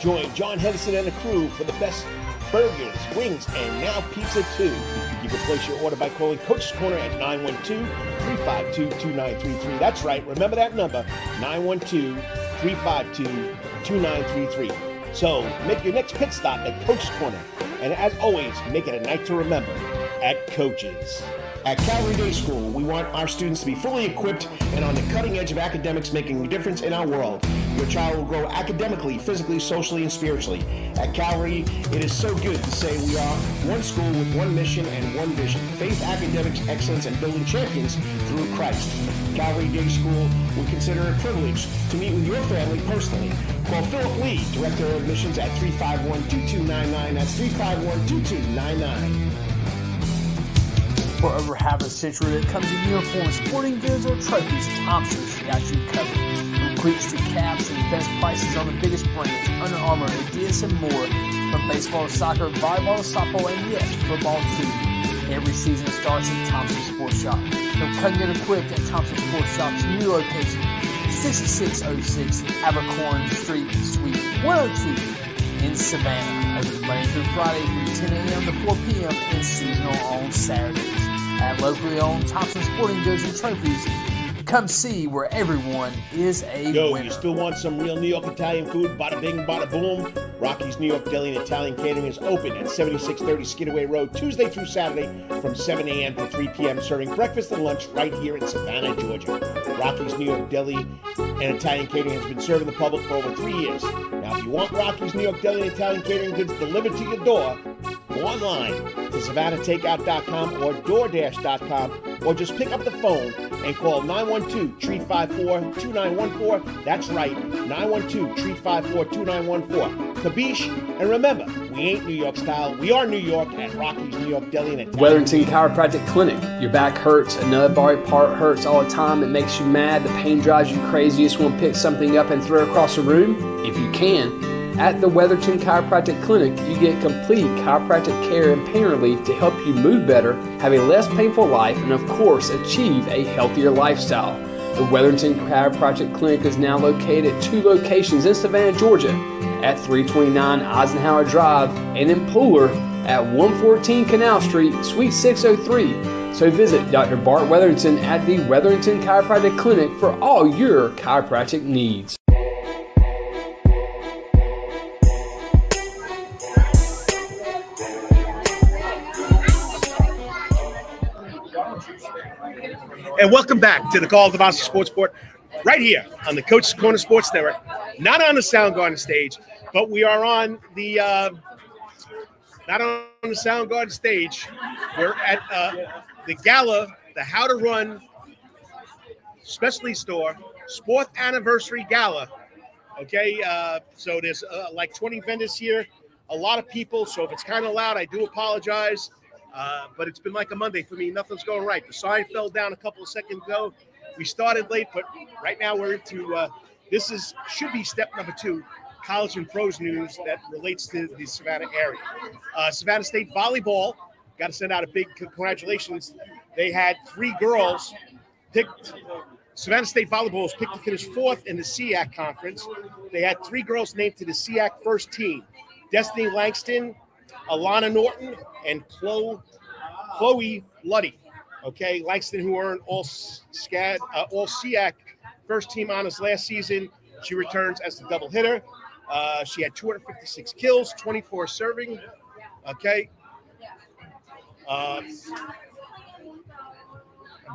Join John Henderson and the crew for the best burgers, wings, and now pizza too. You can place your order by calling Coach's Corner at 912-352-2933. That's right, remember that number, 912-352-2933. So make your next pit stop at Coach's Corner. And as always, make it a night to remember at Coach's. At Calvary Day School, we want our students to be fully equipped and on the cutting edge of academics, making a difference in our world. Your child will grow academically, physically, socially, and spiritually. At Calvary, it is so good to say we are one school with one mission and one vision: faith, academics, excellence, and building champions through Christ. Calvary Day School would consider it a privilege to meet with your family personally. Call Philip Lee, Director of Admissions, at 351-2299. That's 351-2299. For over half a century, it comes in uniforms, sporting goods, or trophies, Thompson's got you covered. From cleats to caps and best prices on the biggest brands, Under Armour, Adidas, and more. From baseball to soccer, volleyball to softball, and yes, football too. Every season starts at Thompson Sports Shop. From cutting and equipped at Thompson Sports Shop's new location, 6606 Abercorn Street, Suite 102 in Savannah. Open Monday through Friday from 10 a.m. to 4 p.m. and seasonal on Saturdays. At locally owned Thompson Sporting Goods and Trophies, come see where everyone is a winner. You still want some real New York Italian food? Bada bing, bada boom. Rocky's New York Deli and Italian Catering is open at 7630 Skidaway Road, Tuesday through Saturday from 7 a.m. to 3 p.m., serving breakfast and lunch right here in Savannah, Georgia. Rocky's New York Deli and Italian Catering has been serving the public for over 3 years. Now, if you want Rocky's New York Deli and Italian Catering goods delivered to your door, go online to SavannahTakeout.com or DoorDash.com, or just pick up the phone and call 912-354-2914. That's right, 912-354-2914. Kabish, and remember, we ain't New York style. We are New York at Rocky's New York Deli and Italian. Wetherington Chiropractic Clinic. Your back hurts, another body part hurts all the time. It makes you mad. The pain drives you crazy. You just want to pick something up and throw it across the room. If you can, at the Wetherington Chiropractic Clinic, you get complete chiropractic care and pain relief to help you move better, have a less painful life, and of course, achieve a healthier lifestyle. The Wetherington Chiropractic Clinic is now located at 2 locations in Savannah, Georgia, at 329 Eisenhower Drive and in Pooler at 114 Canal Street, Suite 603. So visit Dr. Bart Wetherington at the Wetherington Chiropractic Clinic for all your chiropractic needs. And welcome back to the Karl DeMasi Sports Report, right here on the Coach's Corner Sports Network. Not on the Soundgarden stage, but we are on the not on the Soundgarden stage. We're at the gala, the Howe-2-Run Specialty Store 4th Anniversary Gala. Okay, so there's like 20 vendors here, a lot of people. So if it's kind of loud, I do apologize. But it's been like a Monday for me. Nothing's going right. The sign fell down a couple of seconds ago. We started late, but right now we're into should be step number 2, college and pros news that relates to the Savannah area. Savannah State volleyball, got to send out a big congratulations. They had 3 girls picked. Savannah State volleyball was picked to finish 4th in the SEAC conference. They had 3 girls named to the SEAC first team: Destiny Langston, Alana Norton, and Chloe Luddy. Okay, Langston, who earned all SEAC first team honors last season. She returns as the double hitter. She had 256 kills, 24 serving. Okay. I'm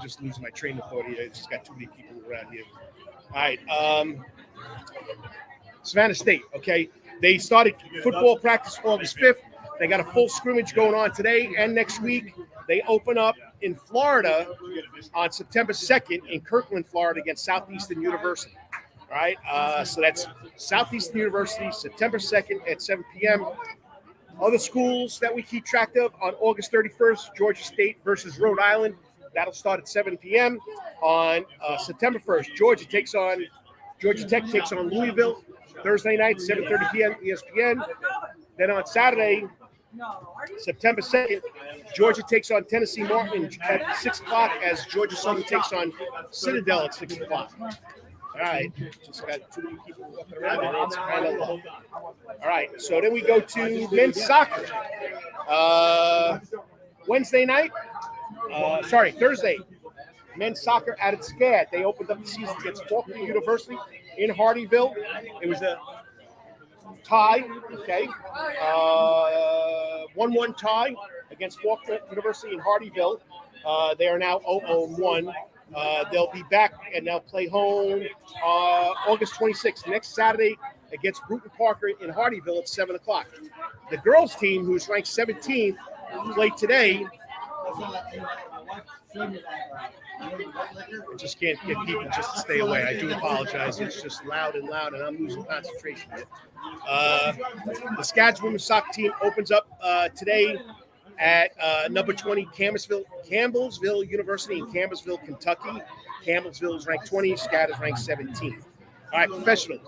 just losing my train of thought here. I just got too many people around here. All right. Savannah State, okay. They started football practice August 5th. They got a full scrimmage going on today and next week. They open up in Florida on September 2nd in Kirkland, Florida against Southeastern University. All right, so that's Southeastern University, September 2nd at 7 p.m. Other schools that we keep track of on August 31st, Georgia State versus Rhode Island. That'll start at 7 p.m. On September 1st, Georgia Tech takes on Louisville. Thursday night, 7:30 p.m. ESPN. Then on Saturday, September 2nd, Georgia takes on Tennessee Martin at 6 o'clock as Georgia Southern takes on Citadel at 6 o'clock. All right, just got too many people walking around and it's kind of low. All right, so then we go to men's soccer. Thursday, men's soccer at its SCAD. They opened up the season against Faulkner University in Hardyville. It was a tie, okay, 1-1 tie against Faulkner University in Hardyville. They are now 0-1. They'll be back and they'll play home August 26th, next Saturday against Bruton Parker in Hardyville at 7 o'clock. The girls team, who's ranked 17th, played today. I just can't get people just to stay away. I do apologize. It's just loud, and I'm losing concentration here. The SCAD's women's soccer team opens up today at number 20, Campbellsville University in Campbellsville, Kentucky. Campbellsville is ranked 20. SCAD is ranked 17th. All right, professional.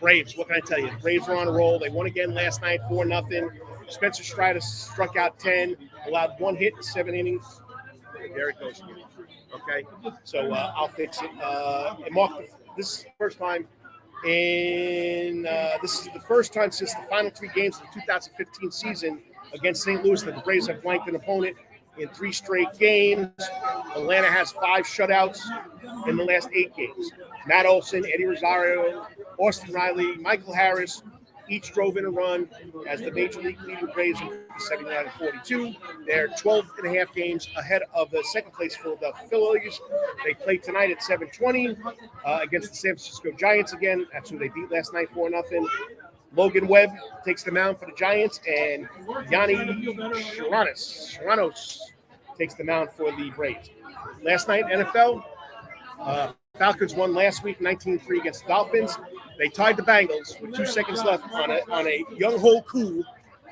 Braves, what can I tell you? Braves are on a roll. They won again last night, 4-0. Spencer Strider struck out 10. allowed 1 hit in 7 innings. There it goes again. Okay, so I'll fix it. And Mark, this is the first time since the final 3 games of the 2015 season against St. Louis that the Braves have blanked an opponent in 3 straight games. Atlanta has 5 shutouts in the last 8 games. Matt Olson, Eddie Rosario, Austin Riley, Michael Harris each drove in a run as the Major League leading Braves in 79-42. They're 12.5 games ahead of the second-place Philadelphia Phillies. They play tonight at 7:20 against the San Francisco Giants again. That's who they beat last night 4-0. Logan Webb takes the mound for the Giants, and Yanni Chirinos takes the mound for the Braves. Last night, NFL, Falcons won last week 19-3 against the Dolphins. They tied the Bengals with 2 seconds left on a Young-Ho Koo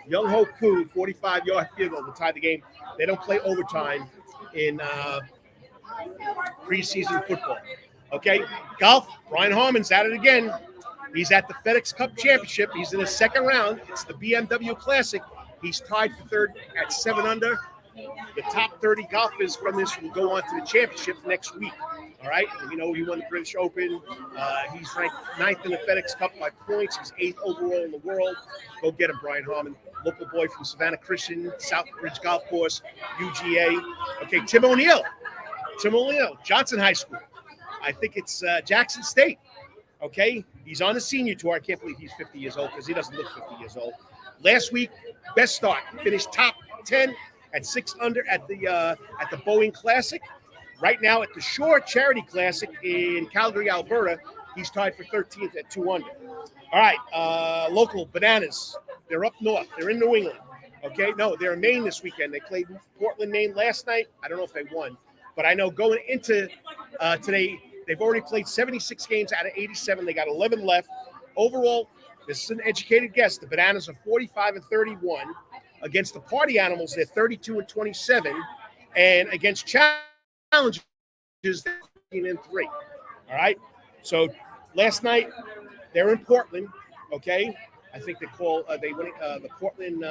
45-yard field goal to tie the game. They don't play overtime in preseason football. Okay, golf, Brian Harmon's at it again. He's at the FedEx Cup Championship. He's in his second round. It's the BMW Classic. He's tied for third at 7 under. The top 30 golfers from this will go on to the championship next week. All right. You know, he won the British Open. He's ranked 9th in the FedEx Cup by points. He's 8th overall in the world. Go get him, Brian Harmon. Local boy from Savannah Christian, Southbridge Golf Course, UGA. Okay, Tim O'Neill, Johnson High School. I think it's Jackson State. Okay, he's on the senior tour. I can't believe he's 50 years old because he doesn't look 50 years old. Last week, best start. Finished top 10 at 6 under at the Boeing Classic. Right now at the Shore Charity Classic in Calgary, Alberta, he's tied for 13th at 2 under. All right, local Bananas. They're up north. They're in New England. Okay, no, they're in Maine this weekend. They played Portland, Maine last night. I don't know if they won, but I know going into today, they've already played 76 games out of 87. They got 11 left. Overall, this is an educated guess. The Bananas are 45-31. Against the Party Animals, they're 32-27. And against Challenges, they're 15-3. All right. So last night, they're in Portland. Okay. I think they win the Portland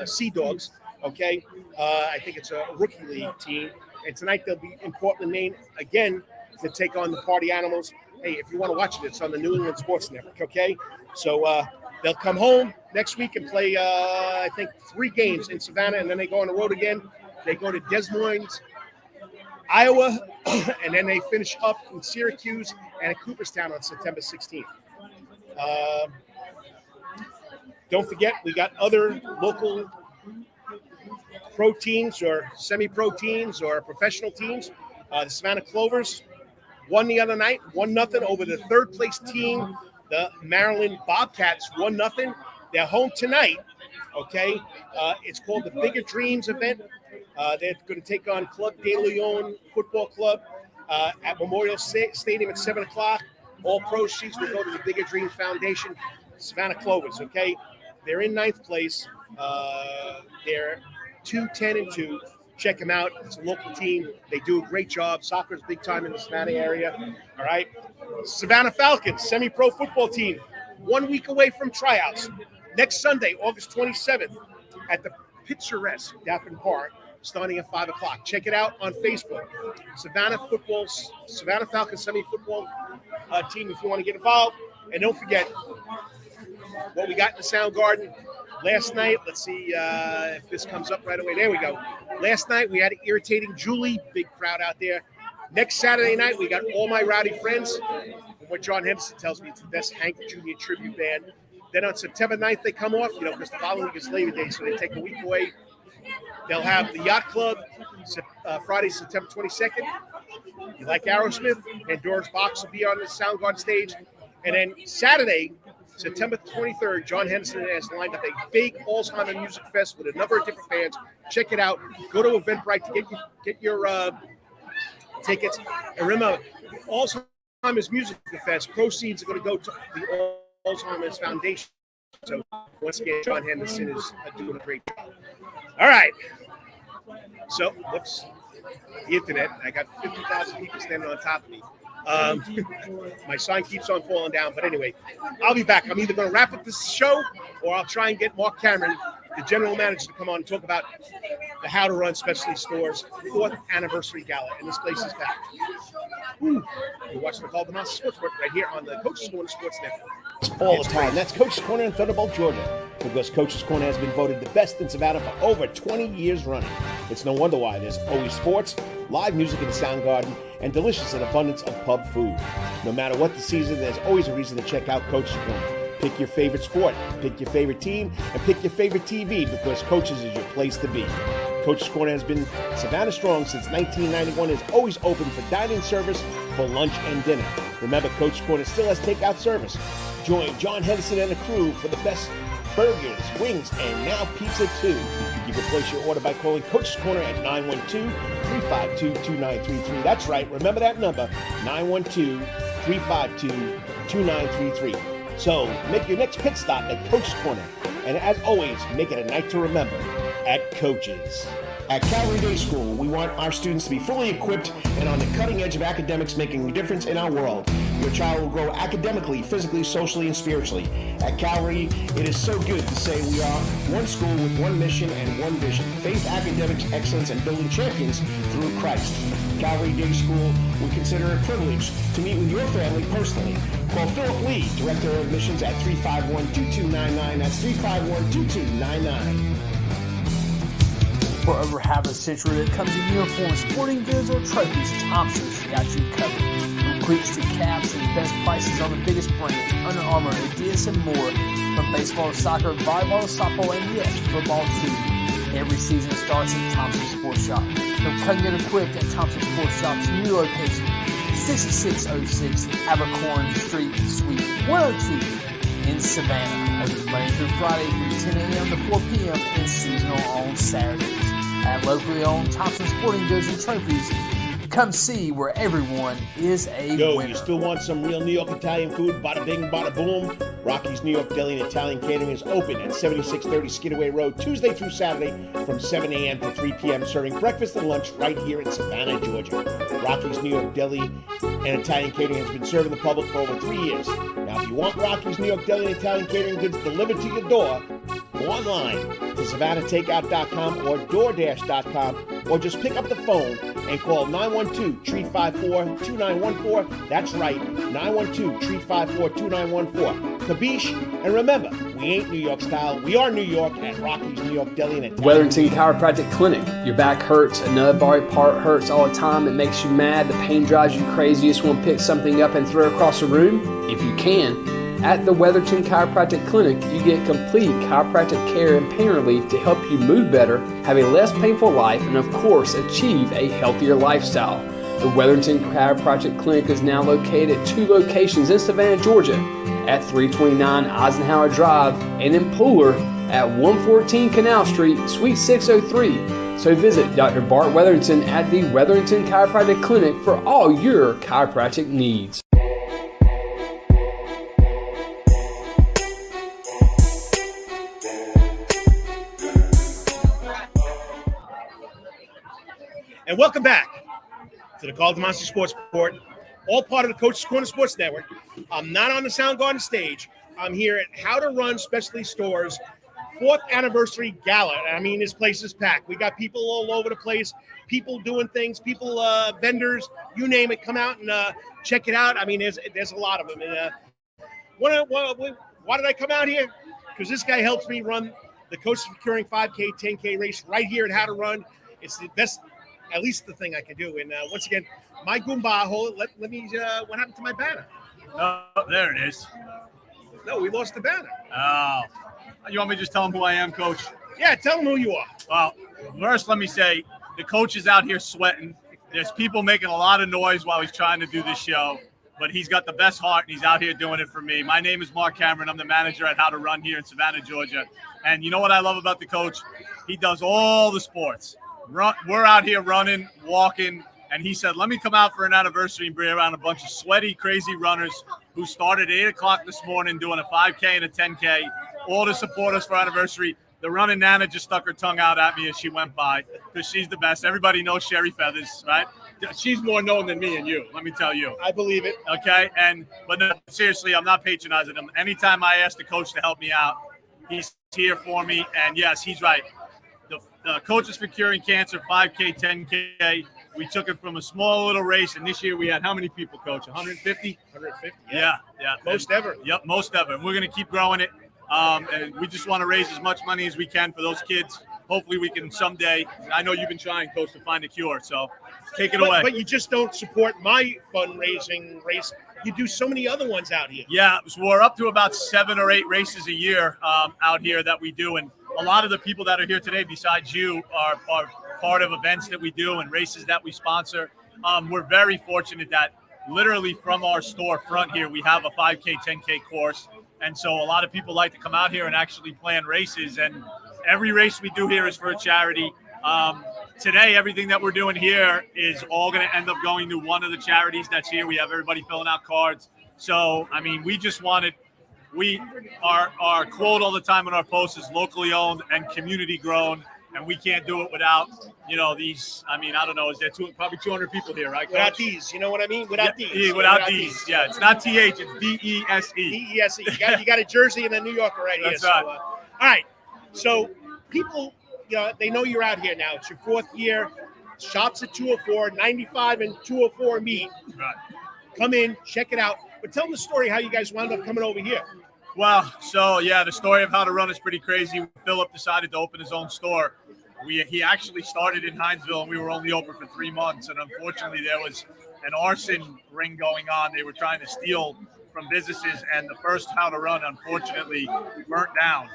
Sea Dogs. Okay. I think it's a rookie league team. And tonight they'll be in Portland, Maine again to take on the Party Animals. Hey, if you want to watch it, it's on the New England Sports Network. Okay. So they'll come home next week and play, I think, 3 games in Savannah, and then they go on the road again. They go to Des Moines, Iowa, and then they finish up in Syracuse and in Cooperstown on September 16th. Don't forget, we got other local pro teams or semi-pro teams or professional teams. The Savannah Clovers won the other night, 1-0 over the third-place team, the Maryland Bobcats, 1-0. They're home tonight, okay? It's called the Bigger Dreams event. They're going to take on Club De Leon Football Club at Memorial Stadium at 7 o'clock. All proceeds will go to the Bigger Dreams Foundation. Savannah Clovers, okay? They're in 9th place. They're 2-10-2. Check them out. It's a local team. They do a great job. Soccer's big time in the Savannah area. All right. Savannah Falcons, semi-pro football team, 1 week away from tryouts. Next Sunday, August 27th, at the picturesque Daffin Park, starting at 5 o'clock. Check it out on Facebook. Savannah Falcons semi-football team if you want to get involved. And don't forget what we got in the Sound Garden. Last night, let's see if this comes up right away. There we go. Last night, we had an irritating Julie. Big crowd out there. Next Saturday night, we got All My Rowdy Friends. From what John Henderson tells me, it's the best Hank Jr. tribute band. Then on September 9th, they come off, because the following week is Labor Day, so they take a week away. They'll have the Yacht Club Friday, September 22nd. You like Aerosmith? Pandora's Box will be on the Soundgarden stage. And then Saturday, September 23rd, John Henderson has lined up a big Alzheimer Music Fest with a number of different bands. Check it out. Go to Eventbrite to get your tickets. And remember, Alzheimer's Music Fest proceeds are going to go to the Alzheimer's Foundation. So once again, John Henderson is doing a great job. All right. So, whoops. The internet. I got 50,000 people standing on top of me. My sign keeps on falling down. But anyway, I'll be back. I'm either going to wrap up this show or I'll try and get Marc Cameron, the general manager, to come on and talk about the How to Run Specialty Store's 4th anniversary gala, and this place is packed. You're watching the Karl DeMasi Sports Report right here on the Coach's Corner Sports Network. All the time. That's Coach's Corner in Thunderbolt, Georgia, because Coach's Corner has been voted the best in Savannah for over 20 years running. It's no wonder why. There's always sports, live music in the sound garden, and delicious and abundance of pub food. No matter what the season, there's always a reason to check out Coach's Corner. Pick your favorite sport, pick your favorite team, and pick your favorite TV, because Coach's is your place to be. Coach's Corner has been Savannah strong since 1991, is always open for dine-in service for lunch and dinner. Remember, Coach's Corner still has takeout service. Join John Henderson and the crew for the best burgers, wings, and now pizza too. You can place your order by calling Coach's Corner at 912-352-2933. That's right, remember that number, 912-352-2933. So make your next pit stop at Coach's Corner. And as always, make it a night to remember at Coach's. At Calvary Day School, we want our students to be fully equipped and on the cutting edge of academics, making a difference in our world. Your child will grow academically, physically, socially, and spiritually. At Calvary, it is so good to say we are one school with one mission and one vision. Faith, academics, excellence, and building champions through Christ. Calvary Day School, we consider it a privilege to meet with your family personally. Call Philip Lee, Director of Admissions, at 351-2299. That's 351-2299. For over half a century, it comes in uniforms, sporting goods, or trophies, Thompson's got you covered. From cleats to caps and best prices on the biggest brands, Under Armour, Adidas, and more. From baseball to soccer, volleyball to softball, and yes, football too. Every season starts at Thompson Sports Shop. Come get equipped at Thompson Sports Shop's new location, 6606 Abercorn Street, Suite 102 in Savannah. Open Monday through Friday from 10 a.m. to 4 p.m. and seasonal on Saturdays. At locally owned Thompson Sporting Goods and Trophies, come see where everyone is a winner. You still want some real New York Italian food? Bada bing, bada boom. Rocky's New York Deli and Italian Catering is open at 7630 Skidaway Road, Tuesday through Saturday from 7 a.m. to 3 p.m., serving breakfast and lunch right here in Savannah, Georgia. Rocky's New York Deli and Italian Catering has been serving the public for over 3 years. Now, if you want Rocky's New York Deli and Italian Catering goods delivered to your door, go online to SavannahTakeout.com or DoorDash.com, or just pick up the phone and call 912-354-2914. That's right, 912-354-2914. Kabish, and remember, we ain't New York style. We are New York at Rocky's New York Deli and Italian. Wetherington Chiropractic Clinic. Your back hurts, another body part hurts all the time. It makes you mad. The pain drives you crazy. You just want to pick something up and throw it across the room? If you can. At the Wetherington Chiropractic Clinic, you get complete chiropractic care and pain relief to help you move better, have a less painful life, and of course, achieve a healthier lifestyle. The Wetherington Chiropractic Clinic is now located at 2 locations in Savannah, Georgia, at 329 Eisenhower Drive and in Pooler at 114 Canal Street, Suite 603. So visit Dr. Bart Wetherington at the Wetherington Chiropractic Clinic for all your chiropractic needs. And welcome back to the Karl DeMasi Sports Report, all part of the Coach's Corner Sports Network. I'm not on the Soundgarden stage. I'm here at How to Run Specialty Store's 4th anniversary gala. I mean, this place is packed. We got people all over the place, people doing things, people, vendors, you name it. Come out and check it out. I mean, there's a lot of them. And why did I come out here? Because this guy helps me run the Coach Securing 5K, 10K race right here at How to Run. It's the best. At least the thing I can do. And once again, my Goomba, let me, what happened to my banner? Oh, there it is. No, we lost the banner. Oh. You want me to just tell them who I am, Coach? Yeah, tell them who you are. Well, first let me say, the coach is out here sweating. There's people making a lot of noise while he's trying to do this show, but he's got the best heart, and he's out here doing it for me. My name is Marc Cameron. I'm the manager at How to Run here in Savannah, Georgia. And you know what I love about the coach? He does all the sports. We're out here running, walking, and he said, let me come out for an anniversary and bring around a bunch of sweaty, crazy runners who started at 8 o'clock this morning doing a 5K and a 10K, all to support us for anniversary. The running Nana just stuck her tongue out at me as she went by because she's the best. Everybody knows Sherry Feathers, right? She's more known than me and you, let me tell you. I believe it. Okay, but no, seriously, I'm not patronizing him. Anytime I ask the coach to help me out, he's here for me, and yes, he's right. Coaches for Curing Cancer 5K, 10K. We took it from a small little race, and this year we had how many people, Coach? 150? 150. Yeah. Most ever. Yep, most ever. And we're going to keep growing it. And we just want to raise as much money as we can for those kids. Hopefully we can someday. I know you've been trying, Coach, to find a cure. So take it away. But you just don't support my fundraising race. You do so many other ones out here. Yeah, so we're up to about 7 or 8 races a year out here that we do. And a lot of the people that are here today, besides you, are part of events that we do and races that we sponsor. We're very fortunate that literally from our store front here, we have a 5K, 10K course. And so a lot of people like to come out here and actually plan races. And every race we do here is for a charity. Today, everything that we're doing here is all going to end up going to one of the charities that's here. We have everybody filling out cards. So, I mean, we just wanted our quote all the time on our posts is locally owned and community grown. And we can't do it without, these. I mean, I don't know. Is there probably 200 people here, right, Coach? Without these, you know what I mean? Without these. Without these. Yeah, it's not TH, it's DESE. DESE. You got a Jersey and a New Yorker right here. That's right. So, all right. So people, they know you're out here now. It's your 4th year. Shops at 204, 95 and 204 meet. Right. Come in, check it out. But tell them the story how you guys wound up coming over here. Well, so yeah, the story of Howe-2-Run is pretty crazy. Philip decided to open his own store. He actually started in Hinesville, and we were only open for 3 months. And unfortunately, there was an arson ring going on. They were trying to steal from businesses, and the first Howe-2-Run, unfortunately, burnt down.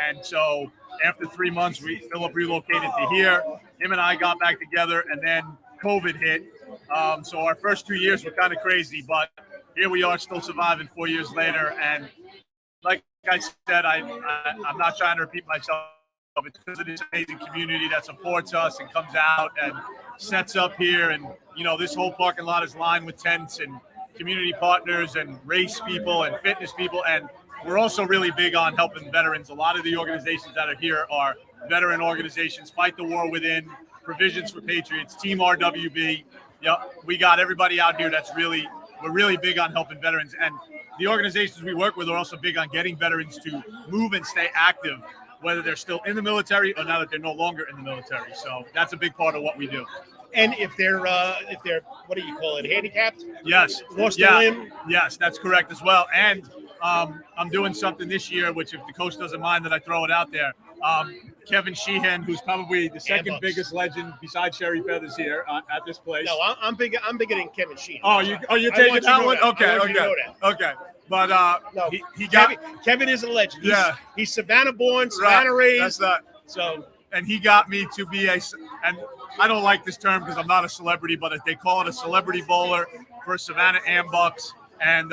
And so after 3 months, Philip relocated to here. Him and I got back together, and then COVID hit. So our first 2 years were kind of crazy, but here we are still surviving 4 years later. And like I said, I'm not trying to repeat myself. It's because of this amazing community that supports us and comes out and sets up here. And, this whole parking lot is lined with tents and community partners and race people and fitness people. And we're also really big on helping veterans. A lot of the organizations that are here are veteran organizations, Fight the War Within, Provisions for Patriots, Team RWB. We got everybody out here we're really big on helping veterans. And the organizations we work with are also big on getting veterans to move and stay active, whether they're still in the military or now that they're no longer in the military. So that's a big part of what we do. And if they're what do you call it, handicapped? Yes. Lost a limb? Yes, that's correct as well. And I'm doing something this year, which if the coach doesn't mind that I throw it out there, Kevin Sheehan, who's probably the second biggest legend besides Sherry Feathers here at this place. No, I'm bigger than Kevin Sheehan. You're taking that one? Okay. But no, he got Kevin is a legend. He's Savannah born, right. Savannah raised. That's that. So, and he got me to be and I don't like this term because I'm not a celebrity, but they call it a celebrity bowler for Savannah Ambucks. And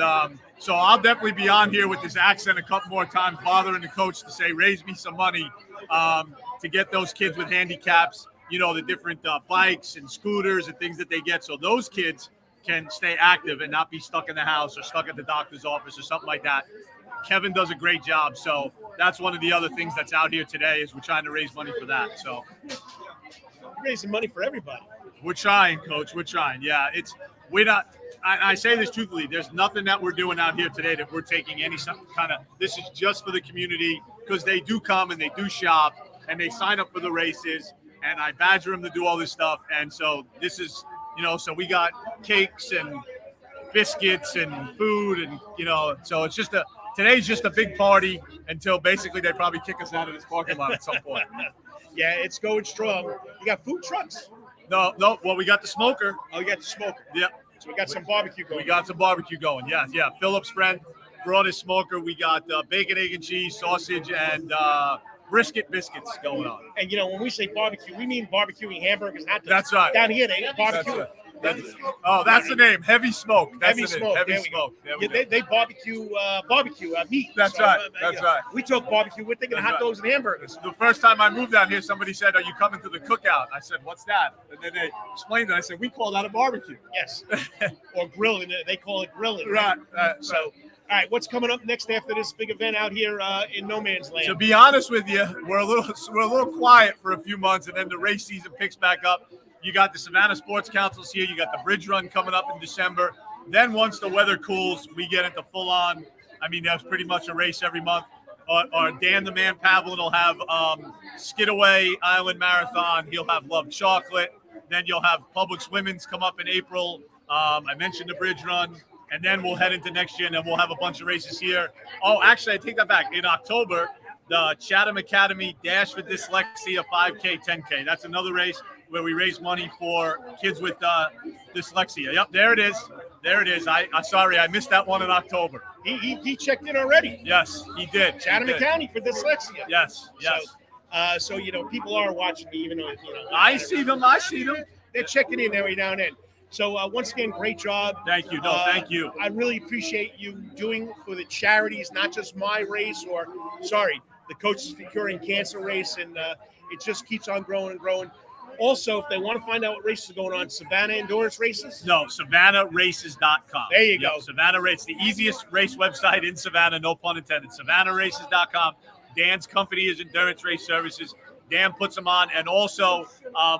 so I'll definitely be on here with this accent a couple more times, bothering the coach to say, raise me some money to get those kids with handicaps, the different bikes and scooters and things that they get. So those kids can stay active and not be stuck in the house or stuck at the doctor's office or something like that. Kevin does a great job. So that's one of the other things that's out here today is we're trying to raise money for that. So raising money for everybody. We're trying, Coach. We're trying. Yeah, we're not. I say this truthfully. There's nothing that we're doing out here today that we're taking any kind of. This is just for the community because they do come and they do shop and they sign up for the races and I badger them to do all this stuff. And so this is, so we got cakes and biscuits and food and so it's just today's just a big party until basically they probably kick us out of this parking lot at some point. Yeah, it's going strong. You got food trucks? No. Well, we got the smoker. Oh, you got the smoker. Yeah. So we got some barbecue going. Yeah. Philip's friend brought his smoker. We got bacon, egg, and cheese, sausage, and brisket biscuits going on. And when we say barbecue, we mean barbecuing hamburgers. That's right. Down here, they barbecue. That's the name. Heavy smoke. That's heavy smoke. Heavy smoke. They barbecue meat. That's right. That's right. We talk barbecue. We're thinking hot dogs and hamburgers. The first time I moved down here, somebody said, "Are you coming to the cookout?" I said, "What's that?" And then they explained it. I said, "We call that a barbecue." Yes. Or grilling. They call it grilling. Right. So, all right. What's coming up next after this big event out here in No Man's Land? To be honest with you, we're a little quiet for a few months, and then the race season picks back up. You got the Savannah Sports Councils here. You got the Bridge Run coming up in December. Then once the weather cools, we get into full on. I mean, that's pretty much a race every month. Our Dan the Man Pavlin will have Skidaway Island Marathon. He'll have Love Chocolate. Then you'll have Publix Women's come up in April. I mentioned the Bridge Run. And then we'll head into next year, and then we'll have a bunch of races here. Oh, actually, I take that back. In October, the Chatham Academy Dash for Dyslexia 5K, 10K. That's another race where we raise money for kids with dyslexia. Yep, there it is. There it is. I'm sorry, I missed that one in October. He checked in already. Yes, he did. Chatham County for dyslexia. Yes, yes. So people are watching me, even though I see them. They're checking in every now and then. So once again, great job. Thank you. Thank you. I really appreciate you doing for the charities, not just my race the Coaches for Curing Cancer race, and it just keeps on growing and growing. Also, if they want to find out what races are going on, Savannah Endurance Races? No, SavannahRaces.com. There you go. Savannah Race, the easiest race website in Savannah, no pun intended. SavannahRaces.com. Dan's company is Endurance Race Services. Dan puts them on. And also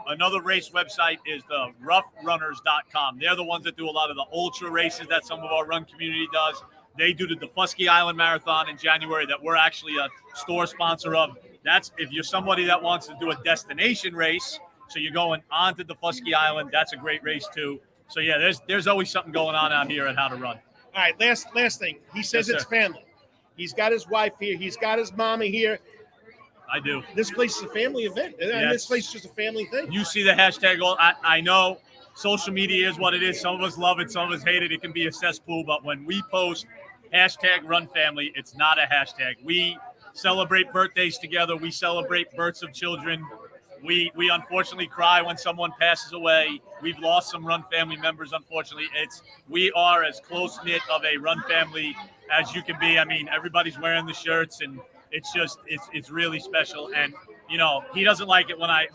another race website is the roughrunners.com. They're the ones that do a lot of the ultra races that some of our run community does. They do the Defusky Island Marathon in January that we're actually a store sponsor of. That's if you're somebody that wants to do a destination race, so you're going on to Defusky Island, that's a great race too. So yeah, there's always something going on out here at How to Run. All right, last thing. He says Yes, it's sir. family. He's got his wife here. He's got his mama here. I do. This place is a family event. Yes. This place is just a family thing. You see the hashtag. I know social media is what it is. Some of us love it. Some of us hate it. It can be a cesspool. But when we post hashtag Run Family, it's not a hashtag. We celebrate birthdays together. We celebrate births of children. We unfortunately cry when someone passes away. We've lost some Run Family members, unfortunately. We are as close-knit of a Run Family as you can be. I mean, everybody's wearing the shirts, and it's really special. And he doesn't like it when I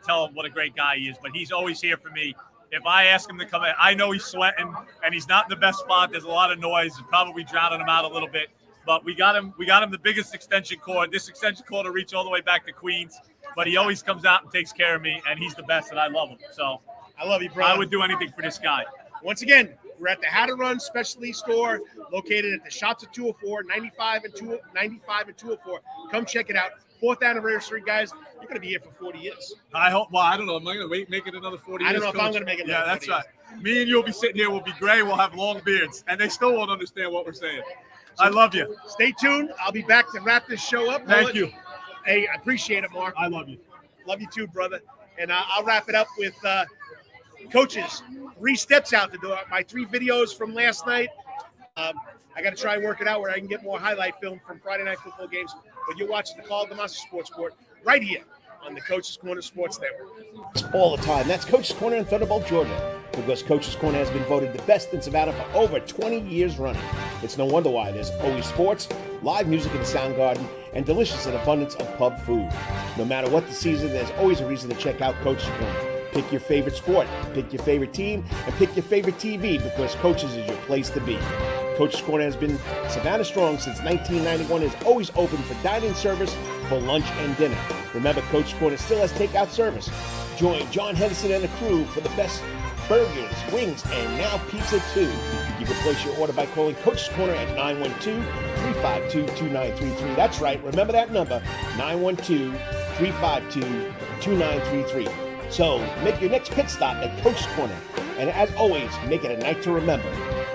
tell him what a great guy he is, but he's always here for me. If I ask him to come in, I know he's sweating and he's not in the best spot. There's a lot of noise, probably drowning him out a little bit. But we got him the biggest extension cord. This extension cord will reach all the way back to Queens. But he always comes out and takes care of me, and he's the best, and I love him. So I love you, bro. I would do anything for this guy. Once again, we're at the How to Run specialty store located at the Shops at 204, 95 and 204. Come check it out. 4th anniversary, guys. You're going to be here for 40 years. I hope. Well, I don't know. Am I going to make it another 40 years? I don't know if Coach? I'm going to make it another 40 that's right. Me and you will be sitting here. We'll be gray. We'll have long beards, and they still won't understand what we're saying. I love you. Stay tuned. I'll be back to wrap this show up. Thank you. Hey, I appreciate it, Mark. I love you. Love you too, brother. And I'll wrap it up with coaches. 3 steps out the door. My 3 videos from last night. I got to try and work it out where I can get more highlight film from Friday night football games. But you're watching the Karl DeMasi Sports Report right here on the Coach's Corner Sports Network. All the time. That's Coach's Corner in Thunderbolt, Georgia. Because Coach's Corner has been voted the best in Savannah for over 20 years running. It's no wonder why there's always sports, live music in the sound garden, and delicious and abundance of pub food. No matter what the season, there's always a reason to check out Coach's Corner. Pick your favorite sport, pick your favorite team, and pick your favorite TV because Coach's is your place to be. Coach's Corner has been Savannah strong since 1991 and is always open for dine-in service for lunch and dinner. Remember, Coach's Corner still has takeout service. Join John Henderson and the crew for the best burgers, wings, and now pizza too. You can place your order by calling Coach's Corner at 912-352-2933. That's right, remember that number, 912-352-2933. So make your next pit stop at Coach's Corner. And as always, make it a night to remember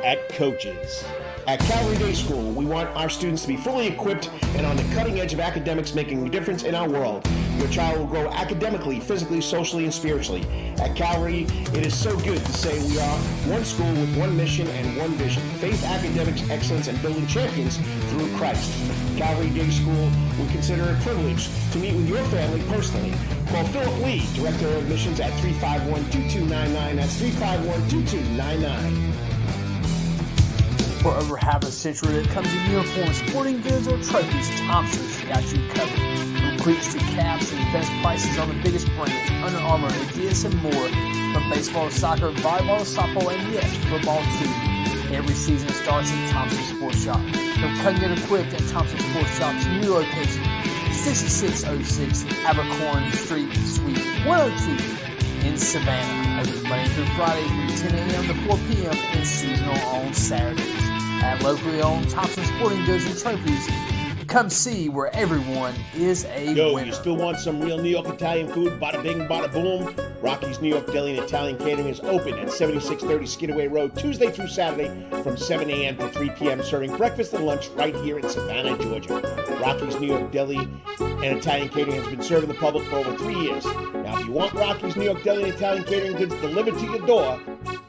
at Coach's. At Calvary Day School, we want our students to be fully equipped and on the cutting edge of academics, making a difference in our world. Your child will grow academically, physically, socially, and spiritually. At Calvary, it is so good to say we are one school with one mission and one vision: faith, academics, excellence, and building champions through Christ. Calvary Day School, we consider it a privilege to meet with your family personally. Call Philip Lee, Director of Admissions, at 351-2299. That's 351-2299. For over half a century, when it comes to uniforms, sporting goods, or trophies, Thompson's got you covered. From cleats to caps and best prices on the biggest brands, Under Armour, Adidas, and more. From baseball to soccer, volleyball to softball, and yes, football too. Every season starts at Thompson Sports Shop. From cutting and equipped at Thompson Sports Shop's new location, 6606 Abercorn Street, Suite 102 in Savannah. Open Monday through Friday from 10 a.m. to 4 p.m. and seasonal on Saturdays. At locally owned Thompson Sporting Goods and Trophies, come see where everyone is a Yo, winner. you still want some real New York Italian food? Bada bing, bada boom. Rocky's New York Deli and Italian Catering is open at 7630 Skidaway Road, Tuesday through Saturday from 7 a.m. to 3 p.m., serving breakfast and lunch right here in Savannah, Georgia. Rocky's New York Deli and Italian Catering has been serving the public for over 3 years. Now, if you want Rocky's New York Deli and Italian Catering goods delivered to your door,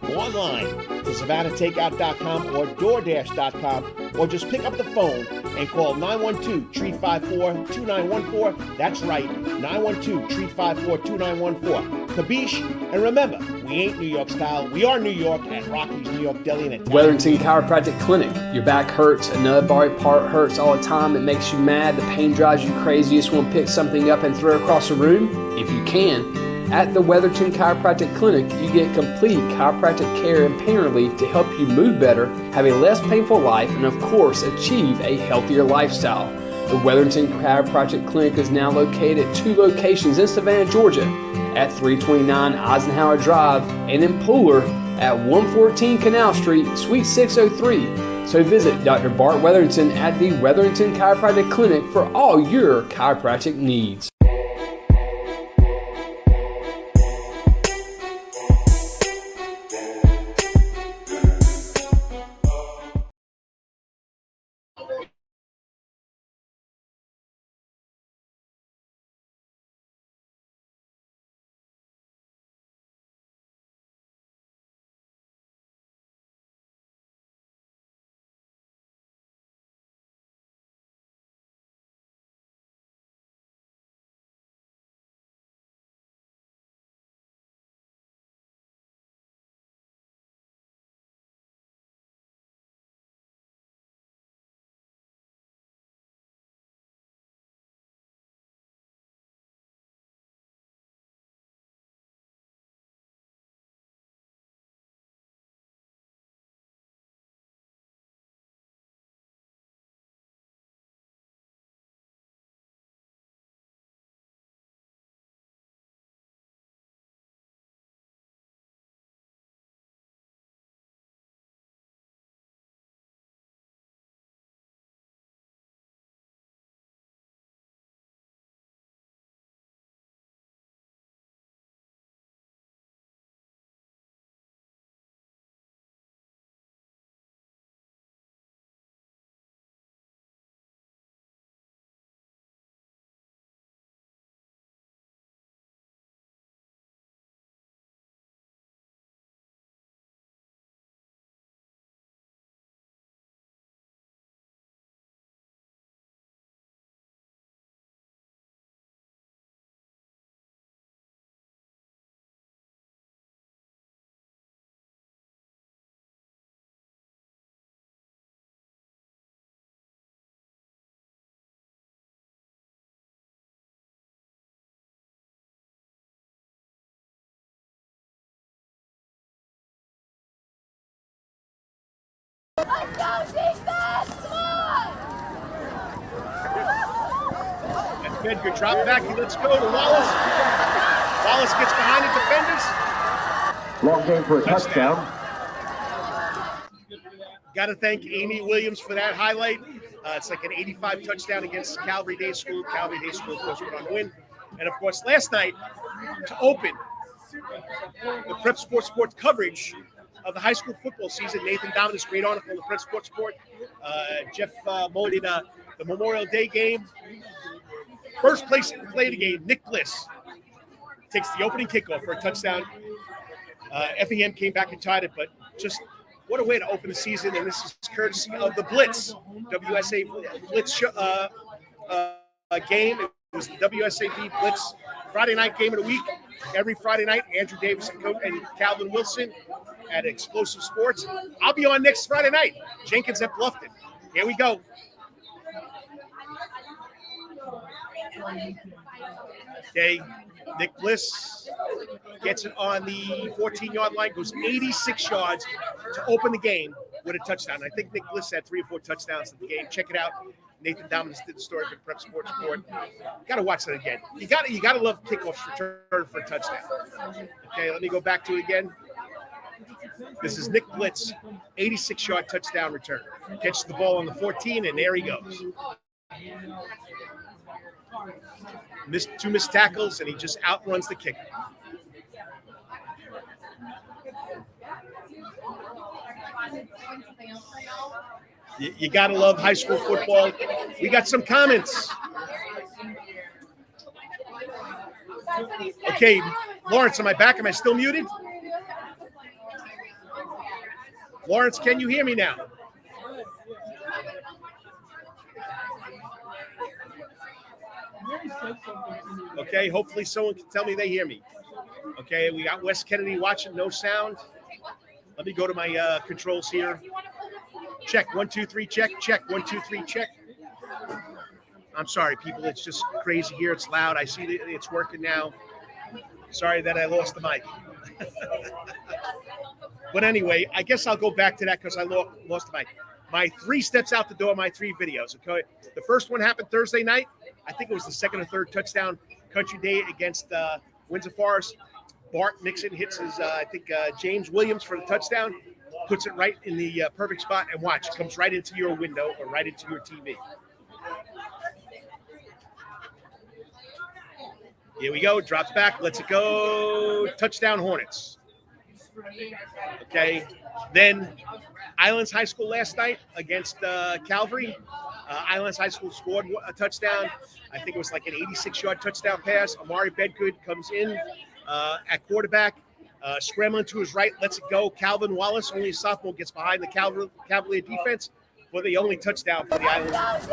go online to SavannahTakeout.com or DoorDash.com, or just pick up the phone and call 912-354-2914. That's right, 912-354-2914. Kabish, and remember, we ain't New York style. We are New York at Rocky's New York Deli and Italian. Wetherington Chiropractic Clinic. Your back hurts, another body part hurts all the time. It makes you mad. The pain drives you crazy. You just want to pick something up and throw it across the room. If you can, at the Wetherington Chiropractic Clinic, you get complete chiropractic care and pain relief to help you move better, have a less painful life, and of course, achieve a healthier lifestyle. The Wetherington Chiropractic Clinic is now located at 2 locations in Savannah, Georgia, at 329 Eisenhower Drive and in Pooler at 114 Canal Street, Suite 603. So visit Dr. Bart Wetherington at the Wetherington Chiropractic Clinic for all your chiropractic needs. Let's go, defense! Come on! That's good. Good drop back. Let's go to Wallace. Wallace gets behind the defenders. Long game for a touchdown. Got to thank Amy Williams for that highlight. It's like an 85 touchdown against Calvary Day School. Calvary Day School, of course, went on to win. And, of course, last night, to open the Prep Sports Report coverage of the high school football season, Nathan Dominus, great article in the Prep Sports Report. Jeff Mullen did the Memorial Day game. First place to play the game, Nick Bliss takes the opening kickoff for a touchdown. Effingham came back and tied it, but just what a way to open the season. And this is courtesy of the Blitz, WSA Blitz game. It was the WSAB Blitz Friday night game of the week. Every Friday night, Andrew Davis and Calvin Wilson at Explosive Sports. I'll be on next Friday night. Jenkins at Bluffton. Here we go. Okay, Nick Bliss gets it on the 14-yard line, goes 86 yards to open the game with a touchdown. I think Nick Bliss had 3 or 4 touchdowns in the game. Check it out. Nathan Dominus did the story for Prep Sports Report. Got to watch that again. You got to love kickoffs return for a touchdown. Okay, let me go back to it again. This is Nick Blitz, 86-yard touchdown return. Catches the ball on the 14, and there he goes. Two missed tackles, and he just outruns the kicker. You got to love high school football. We got some comments. Okay, Lawrence, am I back? Am I still muted? Lawrence, can you hear me now? Okay, hopefully someone can tell me they hear me. Okay, we got Wes Kennedy watching, no sound. Let me go to my controls here. Check, 1, 2, 3, check, check, 1, 2, 3, check. I'm sorry, people, it's just crazy here. It's loud. I see that it's working now. Sorry that I lost the mic. But anyway, I guess I'll go back to that because I lost the mic. My 3 steps out the door, my 3 videos, okay? The first one happened Thursday night. I think it was the second or third touchdown Country Day against Windsor Forest. Bart Nixon hits his, James Williams for the touchdown, puts it right in the perfect spot, and watch, it comes right into your window or right into your TV. Here we go, drops back, lets it go, touchdown Hornets. Okay, then Islands High School last night against Calvary. Islands High School scored a touchdown. I think it was like an 86-yard touchdown pass. Amari Bedgood comes in at quarterback, scrambling to his right, lets it go. Calvin Wallace, only a sophomore, gets behind the Cavalier defense for the only touchdown for the Islands.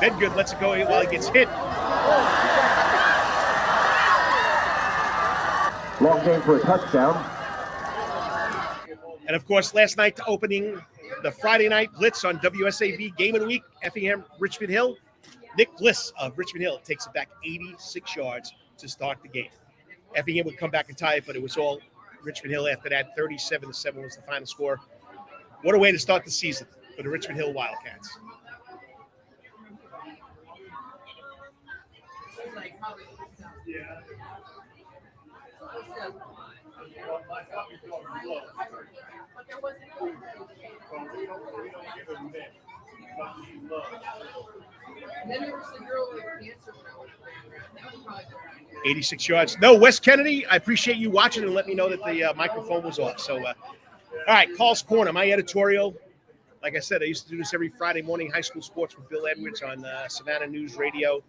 Bedgood lets it go while he gets hit. Long game for a touchdown. And, of course, last night opening the Friday night blitz on WSAV Game of the Week, Effingham, Richmond Hill. Nick Bliss of Richmond Hill takes it back 86 yards to start the game. Effingham would come back and tie it, but it was all Richmond Hill after that. 37-7 was the final score. What a way to start the season for the Richmond Hill Wildcats. "86 yards. No, Wes Kennedy, I appreciate you watching and let me know that the microphone was off. So, all right, Call's Corner, my editorial. Like I said, I used to do this every Friday morning, high school sports with Bill Edwards on Savannah News Radio,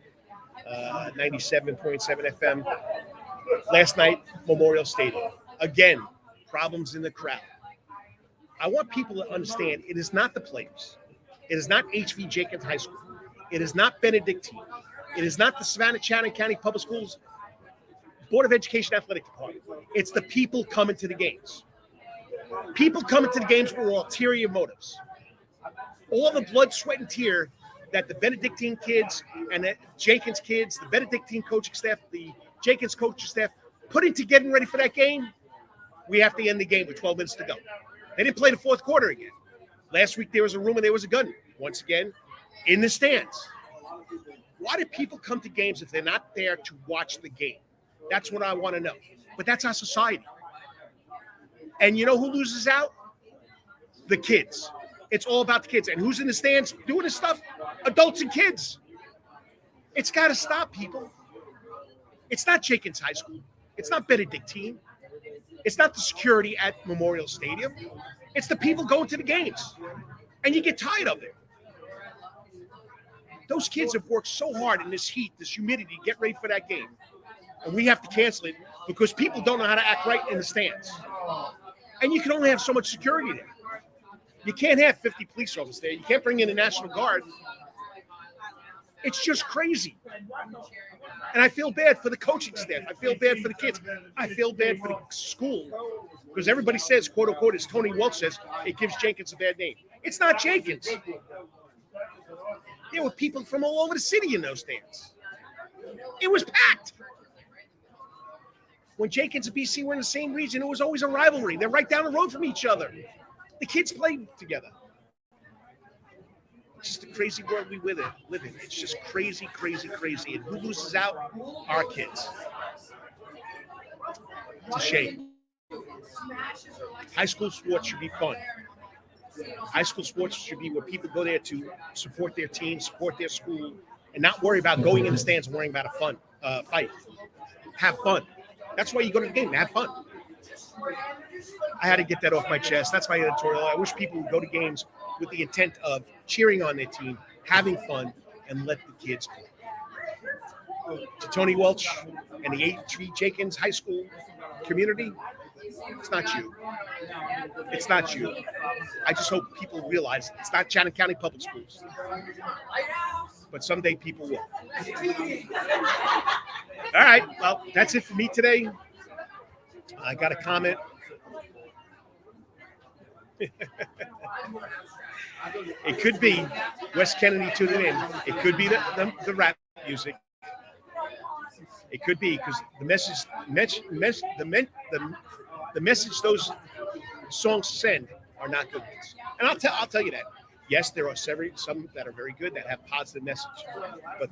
97.7 FM. Last night, Memorial Stadium. Again, problems in the crowd. I want people to understand it is not the players. It is not H.V. Jenkins High School. It is not Benedictine. It is not the Savannah Chatham County Public Schools Board of Education Athletic Department. It's the people coming to the games. People coming to the games with ulterior motives. All the blood, sweat, and tear that the Benedictine kids and the Jenkins kids, the Benedictine coaching staff, the Jenkins coaching staff put into getting ready for that game, we have to end the game with 12 minutes to go. They didn't play the fourth quarter again. Last week there was a rumor there was a gun, once again, in the stands. Why do people come to games if they're not there to watch the game? That's what I want to know. But that's our society. And you know who loses out? The kids. It's all about the kids. And who's in the stands doing this stuff? Adults and kids. It's got to stop, people. It's not Jenkins High School. It's not Benedictine. It's not the security at Memorial Stadium. It's the people going to the games. And you get tired of it. Those kids have worked so hard in this heat, this humidity, to get ready for that game. And we have to cancel it because people don't know how to act right in the stands. And you can only have so much security there. You can't have 50 police officers there. You can't bring in the National Guard. It's just crazy. And I feel bad for the coaching staff. I feel bad for the kids. I feel bad for the school because everybody says, quote unquote, as Tony Welch says, it gives Jenkins a bad name. It's not Jenkins. There were people from all over the city in those stands. It was packed. When Jenkins and BC were in the same region, it was always a rivalry. They're right down the road from each other. The kids played together. It's just a crazy world we live in. It's just crazy, crazy, crazy. And who loses out? Our kids. It's a shame. High school sports should be fun. High school sports should be where people go there to support their team, support their school, and not worry about going in the stands and worrying about a fight. Have fun. That's why you go to the game, to have fun. I had to get that off my chest. That's my editorial. I wish people would go to games with the intent of cheering on their team, having fun, and let the kids play. To Tony Welch and the 83 Jenkins High School community, it's not you. It's not you. I just hope people realize it's not Chatham County Public Schools. But someday people will. All right. Well, that's it for me today. I got a comment. It could be Wes Kennedy tuning in. It could be the rap music. It could be because the message those songs send are not good ones. And I'll tell you that. Yes, there are some that are very good that have positive message. But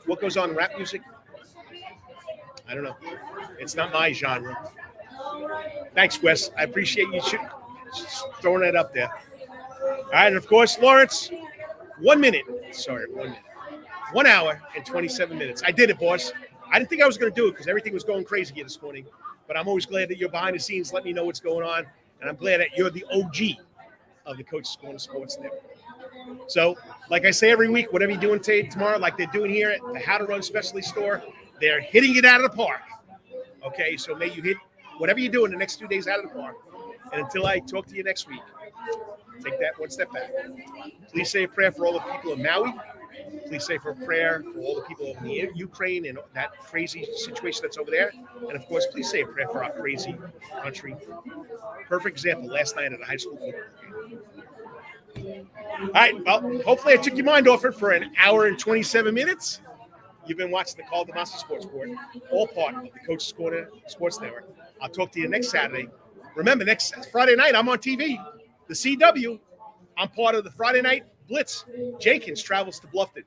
what goes on in rap music? I don't know. It's not my genre. Thanks, Wes. I appreciate you throwing that up there. All right, and of course, Lawrence, 1 minute. Sorry, 1 minute. 1 hour and 27 minutes. I did it, boss. I didn't think I was going to do it because everything was going crazy here this morning. But I'm always glad that you're behind the scenes, letting me know what's going on. And I'm glad that you're the OG of the Coach's Corner Sports Network. So, like I say every week, whatever you're doing today, tomorrow, like they're doing here at the Howe-2-Run Specialty Store, they're hitting it out of the park. Okay, so may you hit whatever you do in the next 2 days out of the park. And until I talk to you next week, take that one step back. Please say a prayer for all the people of Maui. Please say for a prayer for all the people of Ukraine and that crazy situation that's over there. And, of course, please say a prayer for our crazy country. Perfect example last night at a high school football game. All right, well, hopefully I took your mind off it for an hour and 27 minutes. You've been watching the Karl DeMasi Sports Report, all part of the Coach's Corner Sports Network. I'll talk to you next Saturday. Remember, next Friday night, I'm on TV, the CW. I'm part of the Friday Night Blitz. Jenkins travels to Bluffton.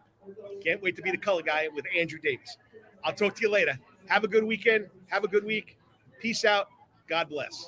Can't wait to be the color guy with Andrew Davis. I'll talk to you later. Have a good weekend. Have a good week. Peace out. God bless.